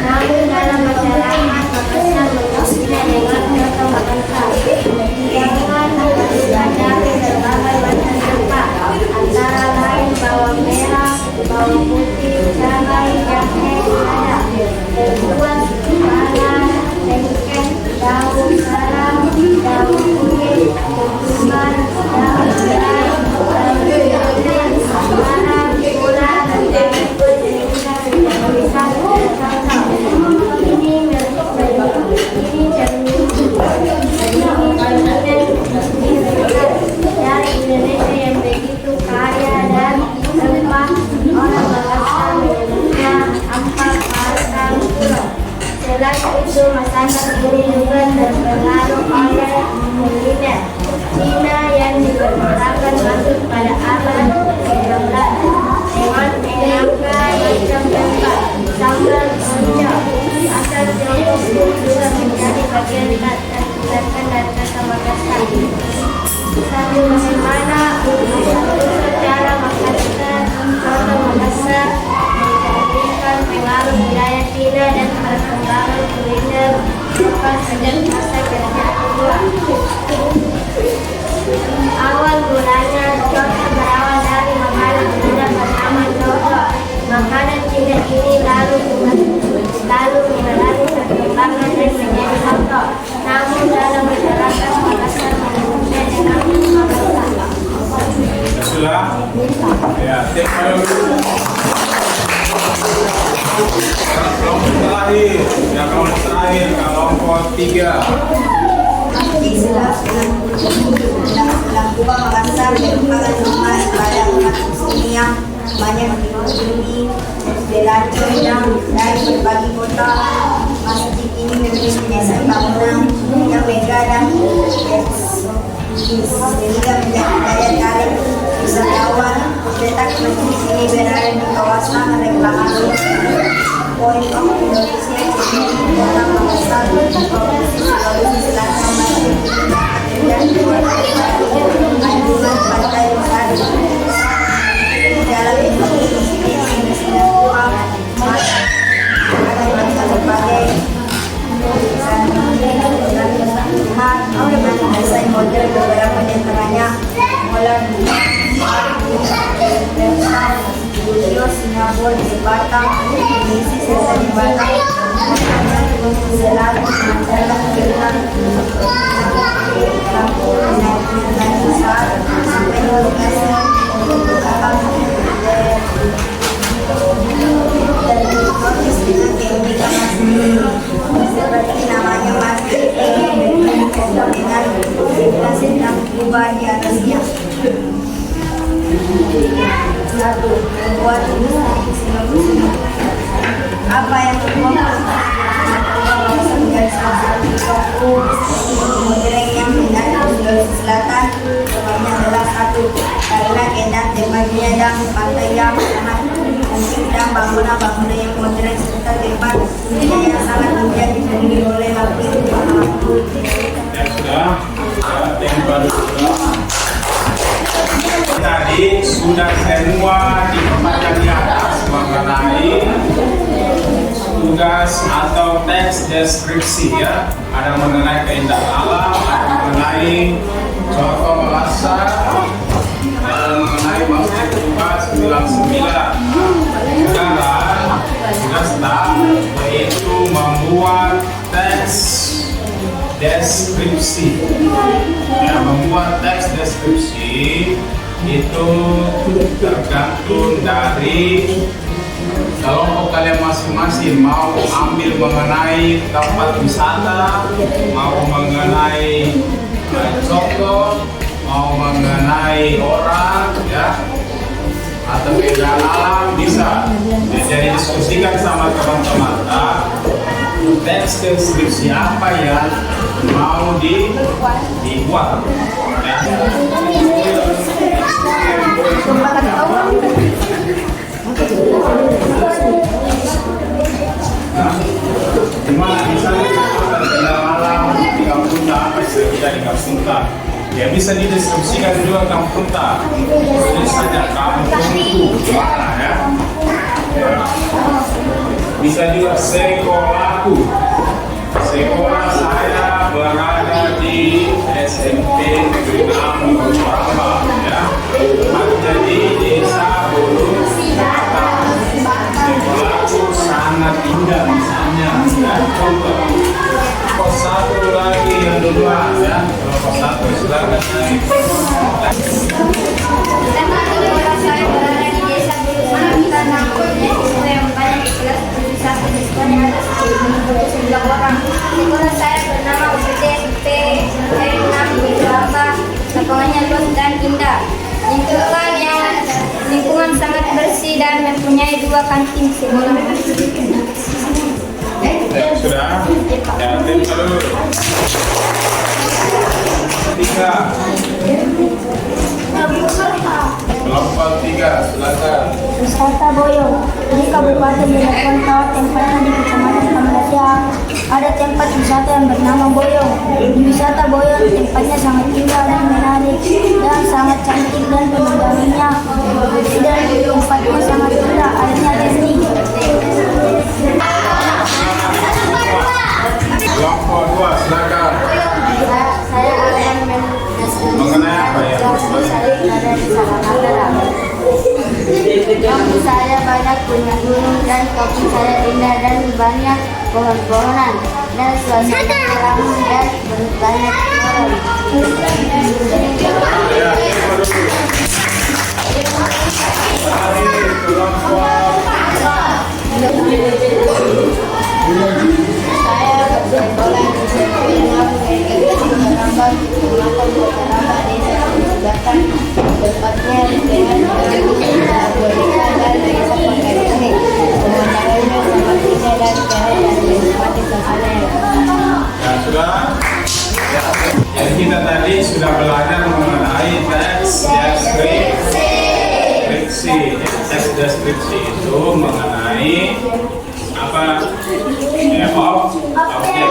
S4: Namun dalam masyarakat Makassar menyebutnya dengan soto Makassar. Hidangan disadari berbagai macam rempah, antara lain bawang merah, bawang putih, cabai, jahe, lada, terbuat kepala, lengket, daun salam, daun kunyit, kurkuman, daun serai, daun jeruk, garam, gula, dan tempe sehingga bisa tercatat. Ini dari Indonesia yang begitu kaya dan rempah. Orang Makassar menyebutnya ampak pasang pulau. Selain itu, masakan ini juga terpengaruh oleh kuliner Cina yang diperkirakan masuk pada abad ke-13 dengan aneka macam rempah. Sambal oncom asal Tiongkok juga menjadi bagian dari kota Makassar. Bagaimana secara Makassar, Kota Makassar menjadikan pengaruh budaya Cina dan perkembangan kuliner lokal sejak masa kerajaan kedua. Awal mulanya Kota berawal dari makanan
S2: Ya, tim dulu. Kelompok terakhir, ya kelompok terakhir, kelompok 3.
S3: Antik sebelah gua Makassar merupakan rumah pada umat muslim yang banyak dikunjungi belajar dan dari berbagai kota. Masjid ini memiliki bangunan yang megah dan sehingga menjadi daya tarik wisatawan. Letak masjid ini berada di kawasan reklamasi Point of Indonesia di Kota Makassar, Provinsi Sulawesi Selatan, dan anjungan pantai Losari. Dalam ada berbagai desain model, beberapa di antaranya Molan, Julio, Singapura, di Batam, Indonesia, serta di Batam, Selalu, Mandala, Vietnam, sampai lokasi dari notis dengan keunikan masjid seperti namanya masjid dengan sedang kubah di atasnya. Satu, membuat apa yang membuat menjadi salah satu tokoh modern yang menarik di Sulawesi Selatan. Sebabnya adalah satu, karena keindahan tempatnya dan pantai yang sangat cantik dan bangunan-bangunan yang modern serta tempat yang sangat mudah dipenuhi oleh lampu.
S2: Ya sudah, tempat sudah. Tadi sudah semua diperpanjang di atas mengenai tugas atau teks deskripsi ya. Ada mengenai keindahan alam, ada mengenai contoh Makassar, ada mengenai Masjid Kuba 99. Sekarang tugas tahap yaitu membuat teks deskripsi. Ya, membuat teks deskripsi itu tergantung dari kelompok kalian masing-masing mau ambil mengenai tempat wisata, mau mengenai contoh, mau mengenai orang ya, atau keindahan alam bisa. Jadi diskusikan sama teman-teman. Teks deskripsi apa yang mau dibuat ya. Gimana misalnya keindahan alam di Kampung apa saja di Kampung ya bisa dideskripsikan juga Kampung tulis saja Kampung gimana ya. Bisa juga sekolahku. Sekolah saya berada di SMP Negeri 6 Muramba ya. Ada di Desa Bolu. Sekolahku sangat indah misalnya ya. Contoh. Kelompok satu lagi yang duluan ya. Kelompok satu silakan naik.
S4: Tempat sekolah saya berada di Desa Bulu Tanah yang banyak kelas wisata di sekolah ada 9 orang. Sekolah saya bernama UPT SMP Negeri 6 di Jakarta. Lapangannya luas dan indah. Lingkungan sangat bersih dan mempunyai 2 kantin sekolah.
S2: Sudah? Ya, tim dulu. 3. Kelompok 3, silakan.
S5: Wisata Boyong di Kabupaten Jeneponto, tempatnya di Kecamatan Pamalasia. Ada tempat wisata yang bernama Boyong. Di wisata Boyong tempatnya sangat indah dan menarik dan sangat cantik dan pemandangannya dan tempatnya sangat indah, airnya jernih.
S2: Kelompok 2, silakan.
S5: Saya akan
S2: Mengenai apa ya?
S5: ada di Salamagra. Kampung saya banyak punya gunung dan kampung saya indah dan banyak pohon-pohonan dan suasana alam dan banyak orang.
S2: Ya, Arif, tolong jawab.
S3: Saya bersekolah di sekolah yang merambah desa Jembatan, tepatnya dengan desa Boneka dan desa Pangkatani. Pemandangannya sangat indah dan keren dan menikmati suasana.
S2: Ya sudah. Ya, jadi kita tadi sudah belajar mengenai teks deskripsi. Teks deskripsi itu mengenai apa? Objek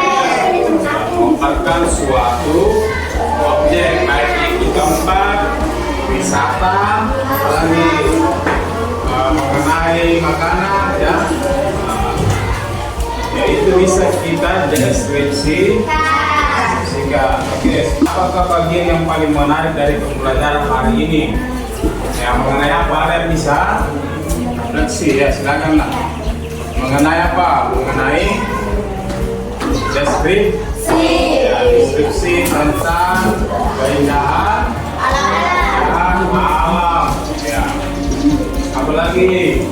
S2: memaparkan suatu objek, baik itu tempat wisata, apalagi mengenai makanan, ya. Ya itu bisa kita deskripsi. Sehingga, apakah bagian yang paling menarik dari pembelajaran hari ini? Ya, mengenai apa? Ada yang bisa? Refleksi, ya silakan lah. Mengenai apa? Mengenai deskripsi. Ya, deskripsi tentang keindahan alam. Ya. Apalagi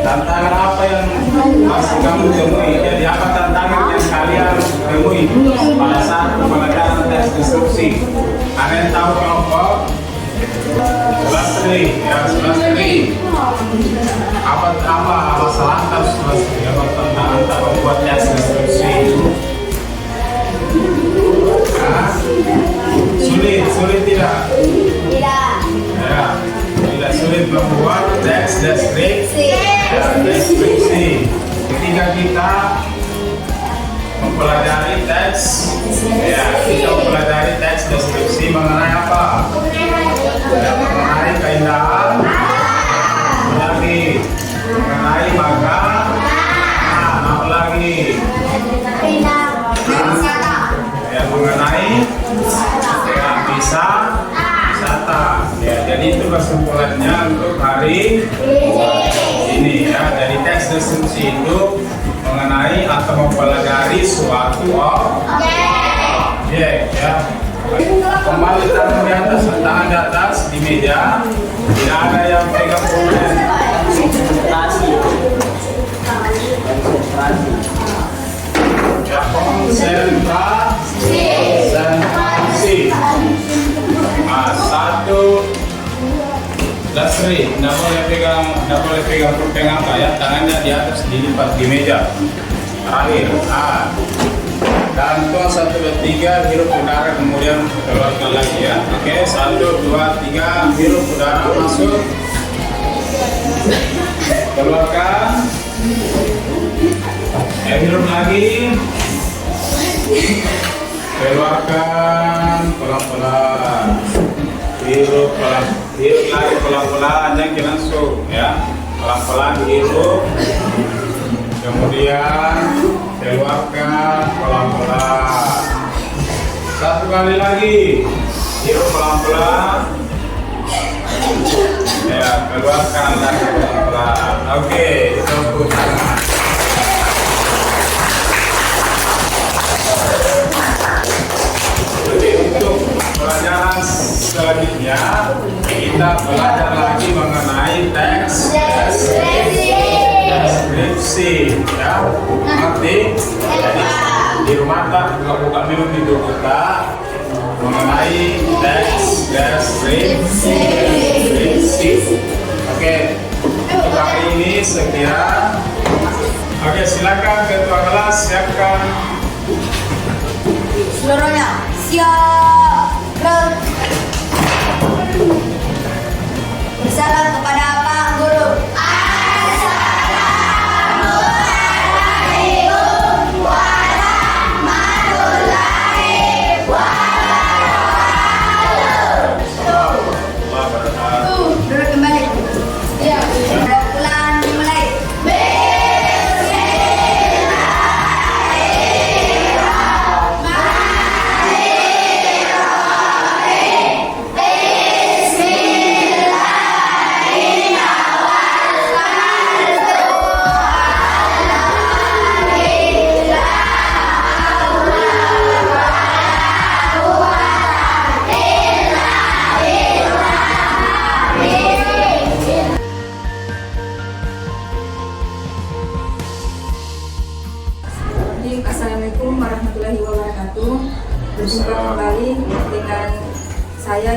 S2: tantangan apa yang masih kamu temui? Jadi apa tantangan yang kalian temui pada saat pembelajaran teks deskripsi? Ada yang tahu kelompok? Selastri, ya Selastri. Apa masalah harus Selastri? Apa tantangan tak membuat teks deskripsi itu? Sulit tidak?
S3: Tidak.
S2: Ya, tidak sulit membuat teks deskripsi. Ya, deskripsi. Ketika kita mempelajari teks, ya kita mempelajari teks deskripsi mengenai apa? Ya, mengenai keindahan, apalagi mengenai makan, apalagi ya mengenai ya wisata. Ya, jadi itu kesimpulannya untuk hari ini, ya. Jadi teks deskripsi itu mengenai atau mempelajari suatu objek, ya. Kembali tangan di atas, tangan di atas di meja, tidak ada yang pegang pulpen. Ya, konsentrasi. Satu, Lasri, tidak boleh pegang pulpen apa, ya. Tangannya di atas, dilipat di meja. Terakhir, dan tuang 1, 2, 3 hirup udara kemudian keluarkan lagi, ya. Oke, 1, 2, 3 hirup udara masuk, keluarkan, ya hirup lagi, keluarkan pelan-pelan, hirup lagi pelan-pelan, jangan langsung, ya. Pelan-pelan hirup, kemudian keluarkan pelan-pelan. Satu kali lagi, hirup pelan-pelan, ya keluarkan lagi pelan-pelan. Oke, tepuk tangan. Jadi untuk pelajaran selanjutnya kita belajar lagi mengenai teks deskripsi, ya. Nanti jadi di rumah tak buka minum tidur kita mengenai teks deskripsi. Oke, untuk hari ini sekian. Oke, silakan ketua kelas siapkan
S3: Seluruhnya siap. Bersalam kepada Pak Guru. Duduk kembali. Ya. Pulang dimulai.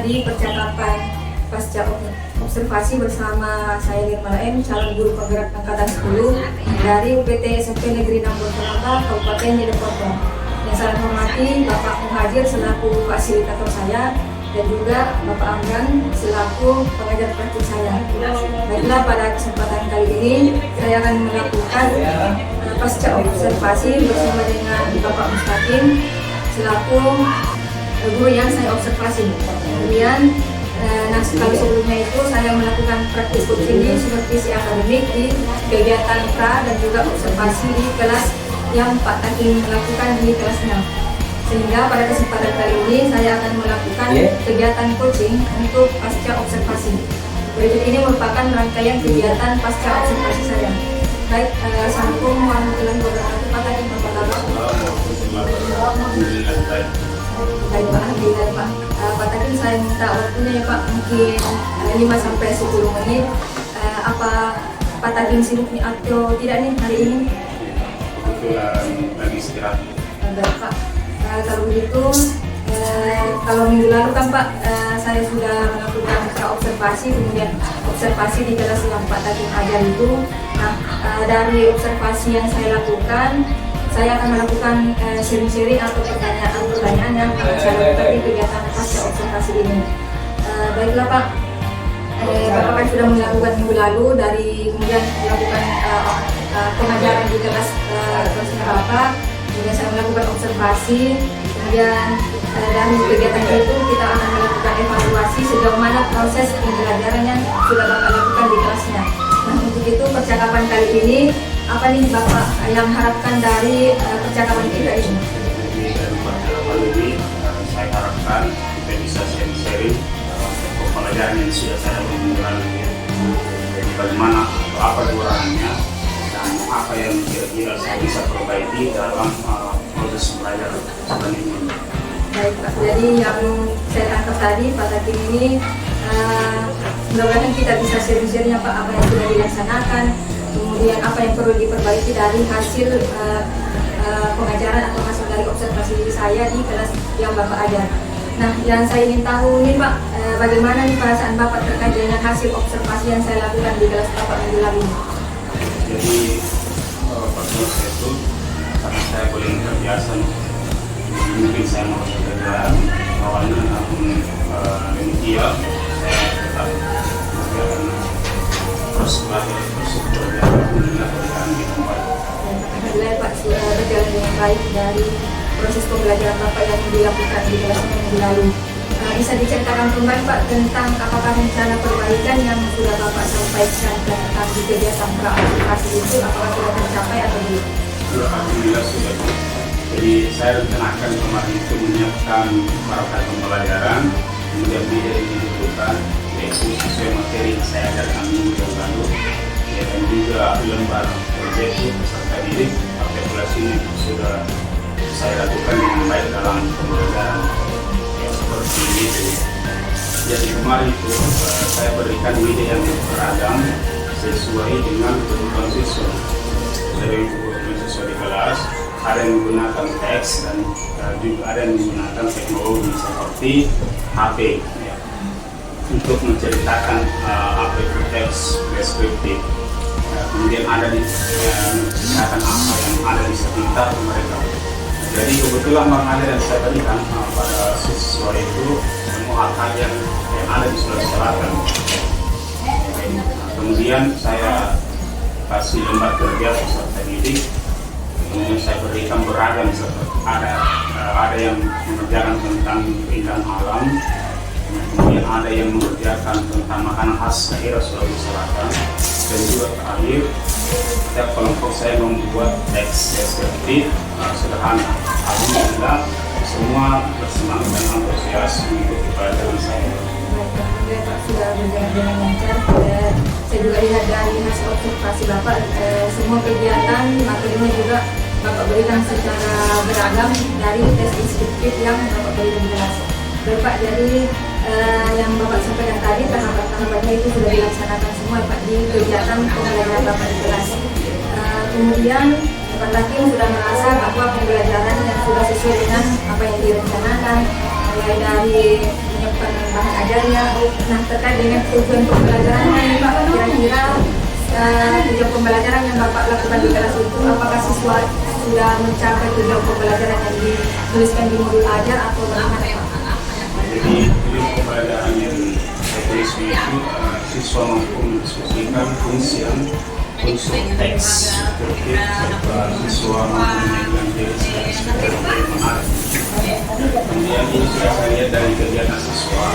S1: tadi percakapan pasca observasi bersama saya Nirmala M, calon guru penggerak angkatan 10 dari UPT SMP Negeri 6 Bontolaba, Kabupaten Jeneponto. Yang saya hormati Bapak Muhajir selaku fasilitator saya dan juga Bapak Amran selaku pengajar praktik saya. Baiklah, pada kesempatan kali ini saya akan melakukan pasca observasi bersama dengan Bapak Mustaqim selaku guru yang saya observasi. Kemudian sekali sebelumnya itu saya melakukan praktik coaching di supervisi akademik di kegiatan pra dan juga observasi di kelas yang Pak Takim melakukan di kelasnya. Sehingga pada kesempatan kali ini saya akan melakukan kegiatan coaching untuk pasca observasi. Berikut ini merupakan rangkaian kegiatan pasca observasi saya. Baik, Assalamualaikum warahmatullahi wabarakatuh. Pak Takim, Bapak Bapak. Baik Pak, alhamdulillah Pak. Pak Takim, saya minta waktunya ya Pak, mungkin 5-10 menit. Apa Pak Takim sibuk nih atau tidak nih hari ini?
S2: Kebetulan lagi istirahat.
S1: Baik Pak. Kalau begitu, kalau minggu lalu kan Pak, saya sudah melakukan observasi, kemudian observasi di kelas yang Pak Takim ajar itu. Nah, dari observasi yang saya lakukan, saya akan melakukan seri-seri atau pertanyaan-pertanyaan yang akan saya lakukan di kegiatan pasca observasi ini. Baiklah Pak, Bapak kan sudah melakukan minggu lalu, dari kemudian melakukan pengajaran di kelasnya Bapak, kemudian saya melakukan observasi, kemudian dari kegiatan itu kita akan melakukan evaluasi sejauh mana proses pembelajaran yang sudah Bapak lakukan di kelasnya. Nah, untuk itu percakapan kali ini, apa nih Bapak yang harapkan dari percakapan kita ini?
S2: Jadi dari percakapan ini saya harapkan kita bisa sharing untuk pelajaran yang sudah saya lalui. Jadi bagaimana atau apa kekurangannya dan apa yang kira-kira saya bisa perbaiki dalam proses belajar selanjutnya.
S1: Baik Pak, jadi yang saya tangkap tadi Pak Takim ini mudah-mudahan kita bisa share-share-nya Pak, apa yang sudah dilaksanakan, kemudian apa yang perlu diperbaiki dari hasil pengajaran atau hasil dari observasi diri saya di kelas yang Bapak ajar. Nah, yang saya ingin tahu nih Pak, bagaimana nih perasaan Bapak terkait dengan hasil observasi yang saya lakukan di kelas Bapak minggu lalu?
S2: Jadi pertama saya itu karena saya boleh terbiasa, mungkin saya mau bekerja awalnya namun demikian saya tetap mengerjakan proses belajar tersebut berjalan di tempat.
S1: Alhamdulillah Pak, sudah berjalan dengan baik dari proses pembelajaran Bapak yang dilakukan di kelas minggu lalu. Bisa diceritakan kembali Pak tentang apakah rencana perbaikan yang sudah Bapak sampaikan tentang di kegiatan pra-aplikasi itu apakah sudah tercapai atau belum?
S2: Alhamdulillah sudah. Jadi saya rencanakan kemarin itu menyiapkan para pembelajaran, kemudian media yang dibutuhkan yaitu sesuai materi yang saya ajarkan minggu yang lalu, dan juga lembar proyek peserta didik artikulasi ini sudah saya lakukan dengan baik dalam pembelajaran seperti itu. Jadi kemarin itu saya berikan media yang beragam sesuai dengan kebutuhan siswa. Dari kebutuhan siswa di kelas, ada yang menggunakan teks dan juga ada yang menggunakan teknologi seperti HP ya, untuk menceritakan apa itu teks deskriptif. Kemudian ada di menceritakan apa yang ada di sekitar mereka. Jadi kebetulan ada yang saya berikan pada siswa itu semua hal yang ada di Sulawesi Selatan. Kemudian saya kasih lembar kerja peserta didik. Kemudian saya berikan beragam seperti ada yang mengerjakan tentang keindahan alam, kemudian ada yang mengerjakan tentang makanan khas daerah Sulawesi Selatan, dan juga terakhir setiap kelompok saya membuat teks deskriptif sederhana. Alhamdulillah semua bersemangat dan antusias mengikuti pelajaran saya.
S1: Alhamdulillah Pak, sudah berjalan dengan lancar. Saya juga lihat dari hasil observasi Bapak, semua kegiatan materinya juga Bapak berikan secara beragam dari tes deskriptif yang Bapak berikan jelas. Bapak, jadi yang Bapak sampaikan tadi tahapan-tahapannya itu sudah dilaksanakan semua Pak di kegiatan pembelajaran Bapak di kelas. Kemudian Bapak Takim sudah merasa bahwa pembelajaran yang sudah sesuai dengan apa yang direncanakan, mulai dari menyiapkan bahan ajarnya. Nah, terkait dengan tujuan pembelajarannya nih Pak, kira-kira tujuan pembelajaran yang Bapak lakukan di kelas itu, apakah siswa sudah mencapai tujuan pembelajaran yang dituliskan di modul ajar atau bagaimana Pak?
S2: Jadi tujuan pembelajaran yang saya tulis itu siswa mampu mendiskusikan fungsi unsur teks tertib serta siswa mampu menjadikan diri sebagai menarik. Kemudian ini sudah saya lihat dari kegiatan siswa.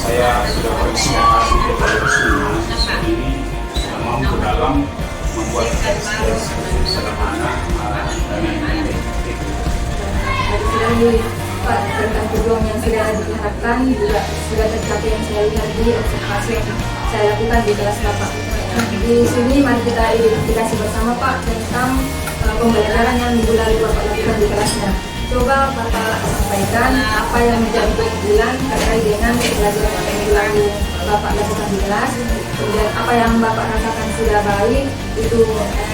S2: Saya sudah berekspektasi kepada semua siswa ini mampu dalam membuat teks sederhana dan yang pendek.
S1: Dari Pak, tentang tujuan yang sudah diharapkan juga sudah tercapai yang saya lihat di observasi yang saya lakukan di kelas Bapak. Nah, di sini mari kita identifikasi bersama Pak tentang pembelajaran yang minggu lalu Bapak lakukan di kelasnya. Coba Bapak sampaikan apa yang menjadi keunggulan terkait dengan pembelajaran yang minggu lalu Bapak lakukan di kelas. Kemudian apa yang Bapak rasakan sudah baik itu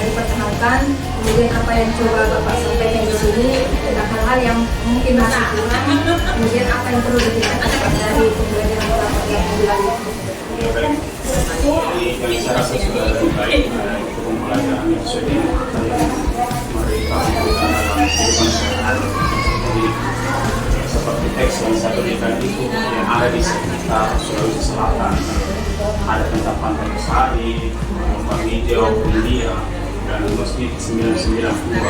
S1: diperkenalkan. Kemudian apa yang coba Bapak sampaikan di sini tentang hal-hal yang mungkin masih kurang. Kemudian apa yang perlu ditingkatkan dari pembelajaran Bapak yang minggu lalu.
S2: Ya, baik. Jadi yang saya rasa sudah lebih baik untuk pembelajaran yang sudah mereka lakukan dalam kehidupan sehari-hari. Jadi seperti teks yang saya berikan itu yang ada di sekitar Sulawesi Selatan, ada tentang Pantai Sari, Bang Hijau, India, dan Masjid 992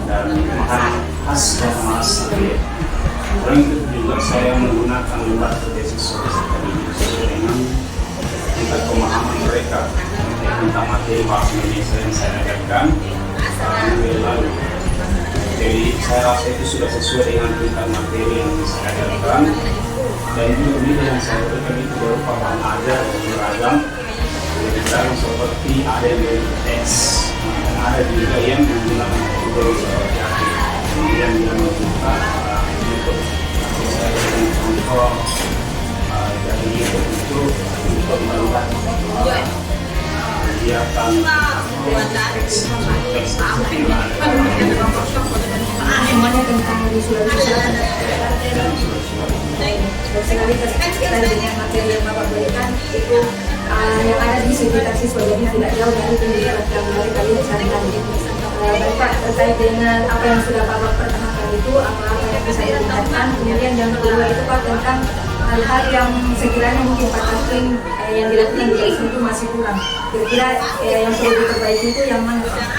S2: dan makanan khas dan khas Korea. Selain itu juga saya menggunakan lembar kerja siswa tadi sesuai dengan tingkat pemahaman mereka tentang materi bahasa Indonesia yang saya ajarkan minggu lalu. Jadi saya rasa itu sudah sesuai dengan tingkat materi yang saya ajarkan, dan juga video yang saya berikan itu berupa bahan ajar yang beragam. Jadi misalnya seperti ada yang dari teks, dan ada juga yang menggunakan metode seperti itu. Kemudian dia membuka YouTube. Saya berikan contoh dari YouTube itu untuk melihat kegiatan teks seperti
S1: Semuanya tentang di Sulawesi Selatan. Sekali terkait dengan materi yang Bapak berikan itu yang ada di sekitar siswa, jadi tidak jauh dari pendidikan yang kali sehari-hari. Bapak, terkait dengan apa yang sudah Bapak perkenalkan itu, apa yang bisa ditingkatkan. Kemudian yang kedua itu Pak tentang hal-hal yang sekiranya mungkin Pak Takim yang dilakukan di kelas itu masih kurang. Kira-kira yang perlu diperbaiki itu yang mana Pak?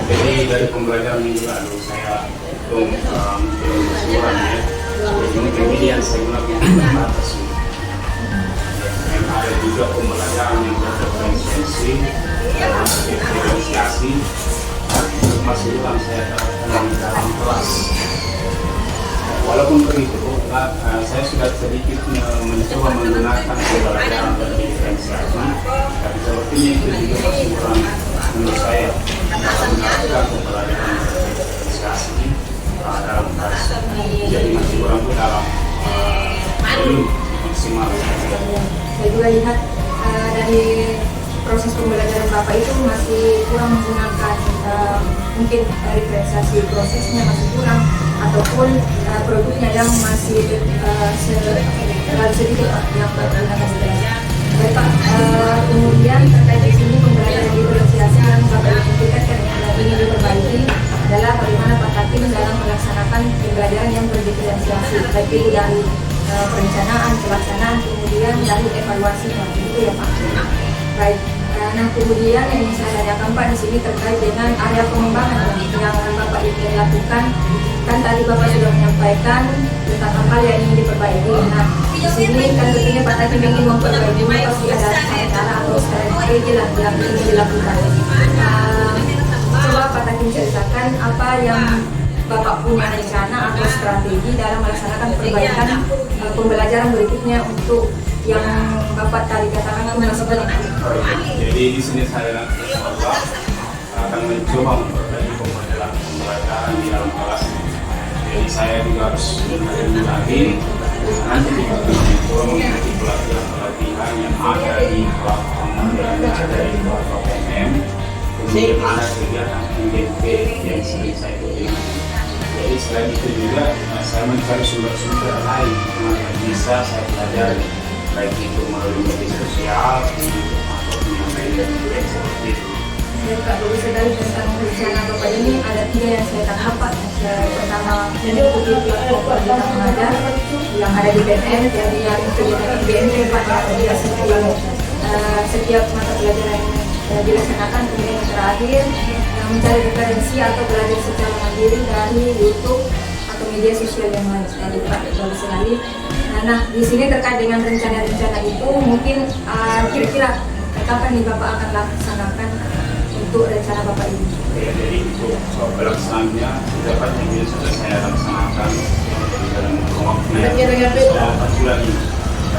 S2: Jadi dari pembelajaran minggu lalu saya itu mungkin keseluruhan ya. Jadi mungkin ini yang saya gunakan terbatas. Yang ada juga pembelajaran yang berfrekuensi, diferensiasi, masih ulang saya terapkan di dalam kelas. Walaupun begitu, saya sudah sedikit mencoba menggunakan pembelajaran berdiferensiasi, tapi sepertinya itu juga masih kurang menurut saya dalam melakukan pembelajaran berdiferensiasi dalam kelas. Jadi masih kurang dalam belum maksimal.
S1: Saya juga lihat dari proses pembelajaran Bapak itu masih kurang menggunakan mungkin diferensiasi prosesnya masih kurang, ataupun produknya yang masih terlalu sedikit Pak yang Bapak gunakan di kelas. Baik Pak, kemudian terkait di sini pembelajaran diferensiasi yang Bapak identifikasi yang ingin diperbaiki adalah bagaimana Pak Takim dalam melaksanakan pembelajaran yang berdiferensiasi, baik itu dari perencanaan, pelaksanaan, kemudian dari evaluasinya, itu ya Pak. Baik, nah kemudian yang ingin saya tanyakan Pak di sini terkait dengan area pengembangan yang Bapak ingin lakukan. Kan tadi Bapak sudah menyampaikan tentang hal yang ingin diperbaiki. Nah, di sini kan tentunya Pak Takim ingin memperbaiki, pasti ada cara atau strategi lah yang ingin dilakukan. Coba Pak Takim ceritakan apa yang Bapak punya rencana atau strategi dalam melaksanakan perbaikan pembelajaran berikutnya untuk yang Bapak tadi katakan itu masih kurang.
S2: Jadi di sini saya akan mencoba memperbaiki pembelajaran di dalam kelas. Jadi saya juga harus lagi nanti juga mencoba mengikuti pelatihan yang ada di platform yang ada di platform MM. Kemudian ada kegiatan MGP yang sering saya ikuti. Jadi selain itu juga saya mencari sumber-sumber lain yang bisa saya pelajari, baik itu melalui media sosial atau menyampaikan video seperti itu.
S1: Ya, Kak, bagus sekali tentang rencana Bapak ini. Ada 3 yang saya tangkap, Pak. Pertama, mengikuti platform Merdeka Mengajar yang ada di BNN, jadi yang kegiatan BNN Pak, yang setiap mata pelajaran yang dilaksanakan. Kemudian yang terakhir, mencari referensi atau belajar secara mandiri dari YouTube atau media sosial yang lain. Jadi Pak, bagus sekali. Nah, di sini terkait dengan rencana-rencana itu, mungkin kira-kira kapan nih Bapak akan laksanakan untuk rencana Bapak ini?
S2: Jadi untuk pelaksanaannya dapat yang sudah saya laksanakan di dalam waktunya selama 4 bulan ini.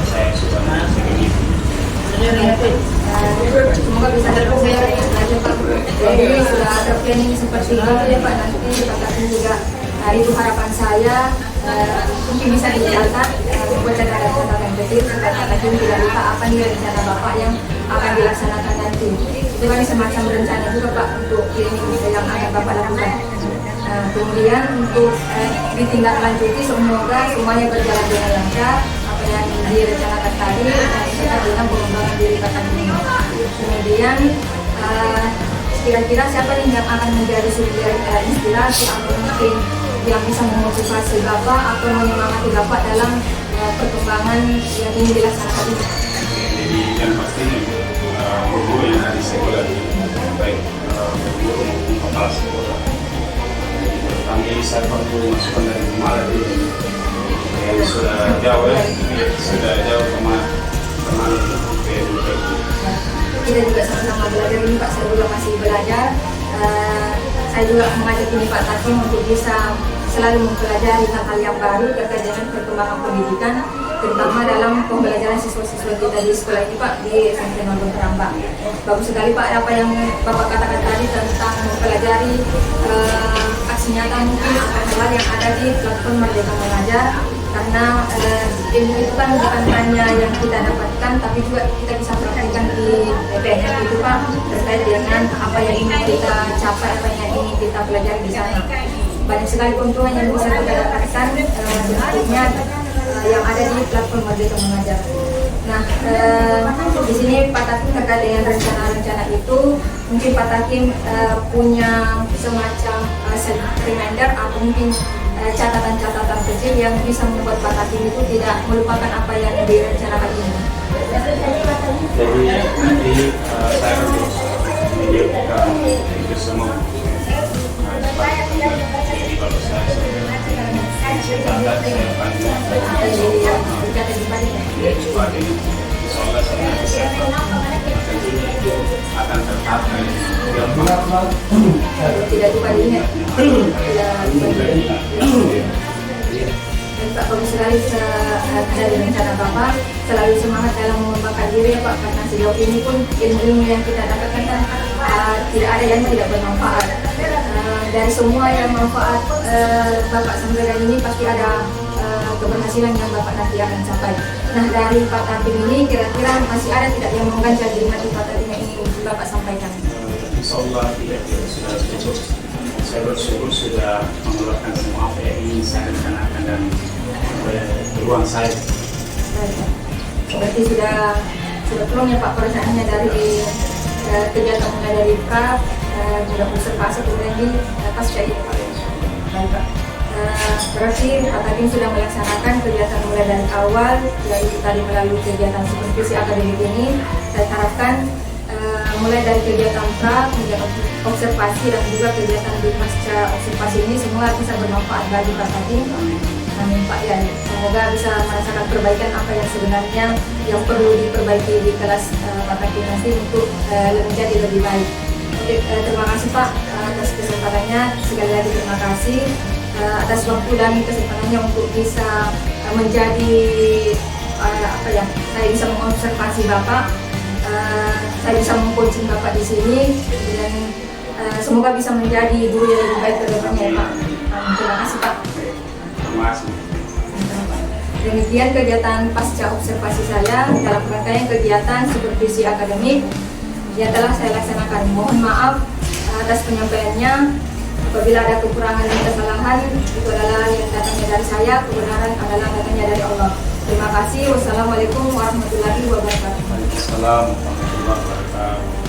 S2: Saya sudah mengerjakan itu.
S1: Semoga bisa tercapai aja Pak. Jadi sudah ada planning seperti itu ya Pak. Nanti Bapak juga itu harapan saya mungkin bisa dicatat membuat catatan yang kecil supaya Bapak tidak lupa apa nih rencana Bapak yang akan dilaksanakan nanti. Itu kan semacam rencana juga Pak untuk ini yang akan Bapak lakukan. Kemudian untuk ditindaklanjuti, semoga semuanya berjalan dengan lancar apa yang direncanakan tadi terkait dengan pengembangan diri Bapak ini. Kemudian kira-kira siapa nih yang akan menjadi sumber inspirasi atau mungkin yang bisa memotivasi Bapak atau menyemangati Bapak dalam perkembangan yang ingin dilaksanakan ini?
S2: Jadi yang pasti guru yang ada di sekolah, baik guru maupun kepala sekolah. Kami saya perlu masukan dari Mala dulu yang sudah jauh teman
S1: Kita juga sama-sama belajar ini Pak, saya juga masih belajar. Saya juga mengajak ini Pak Takim untuk bisa selalu mempelajari hal-hal yang baru terkait dengan perkembangan pendidikan, terutama dalam pembelajaran siswa-siswa kita di sekolah ini Pak, di SMP Gunung Rambak. Bagus sekali Pak apa yang Bapak katakan tadi tentang mempelajari aksi nyata mungkin hal-hal yang ada di platform Merdeka Mengajar, karena ilmu itu kan bukan hanya yang kita dapatkan tapi juga kita bisa praktekkan di BNN itu Pak, terkait dengan apa yang ingin kita capai, apa yang ingin kita pelajari di sana. Banyak sekali keuntungan yang bisa kita dapatkan sebenarnya yang ada di platform Merdeka Mengajar. Nah, di sini Pak Takim terkait dengan rencana-rencana itu, mungkin Pak Takim punya semacam reminder atau mungkin catatan-catatan kecil yang bisa membuat Pak Takim itu tidak melupakan apa yang direncanakan ini.
S2: Jadi nanti saya harus menyiapkan itu semua. Jadi kalau saya catat saya panjang. Ya coba ini. Soalnya saya nanti saya akan tercapai.
S1: Tidak lupa diingat. Pak, bagus sekali dari rencana Bapak, selalu semangat dalam mengembangkan diri ya Pak, karena sejauh ini pun ilmu-ilmu yang kita dapatkan kan tidak ada yang tidak bermanfaat. Dari semua yang manfaat Bapak sampaikan ini pasti ada keberhasilan yang Bapak nanti akan capai. Nah, dari Pak Takim ini kira-kira masih ada tidak yang mengganjal di hati Pak Takim yang ingin Bapak sampaikan?
S2: Insyaallah tidak, sudah cukup. Saya bersyukur sudah mengeluarkan semua apa yang ingin saya rencanakan dan ruang saya.
S1: Berarti sudah plong ya Pak perasaannya dari kegiatan mulai dari KAP, sudah observasi kemudian di pasca ini Pak. Baik Pak. Berarti Pak Takim sudah melaksanakan kegiatan mulai dari awal, yaitu tadi melalui kegiatan supervisi akademik ini. Saya harapkan mulai dari kegiatan pra, kegiatan observasi dan juga kegiatan di pasca observasi ini semua bisa bermanfaat bagi Pak Takim. Amin Pak ya, semoga bisa merasakan perbaikan apa yang sebenarnya yang perlu diperbaiki di kelas Pak Takim nanti untuk menjadi lebih baik. Oke, terima kasih Pak atas kesempatannya. Sekali lagi terima kasih atas waktu dan kesempatannya untuk bisa menjadi saya bisa mengobservasi Bapak. Saya bisa mengcoaching Bapak di sini dan semoga bisa menjadi guru yang lebih baik ke depannya ya Pak. Terima kasih Pak.
S2: Terima kasih.
S1: Demikian kegiatan pasca observasi saya dalam rangkaian kegiatan supervisi akademik yang telah saya laksanakan. Mohon maaf atas penyampaiannya. Apabila ada kekurangan dan kesalahan, itu adalah yang datangnya dari saya, kebenaran adalah datangnya dari Allah. Terima kasih. Wassalamualaikum warahmatullahi wabarakatuh.
S2: Waalaikumsalam warahmatullahi wabarakatuh.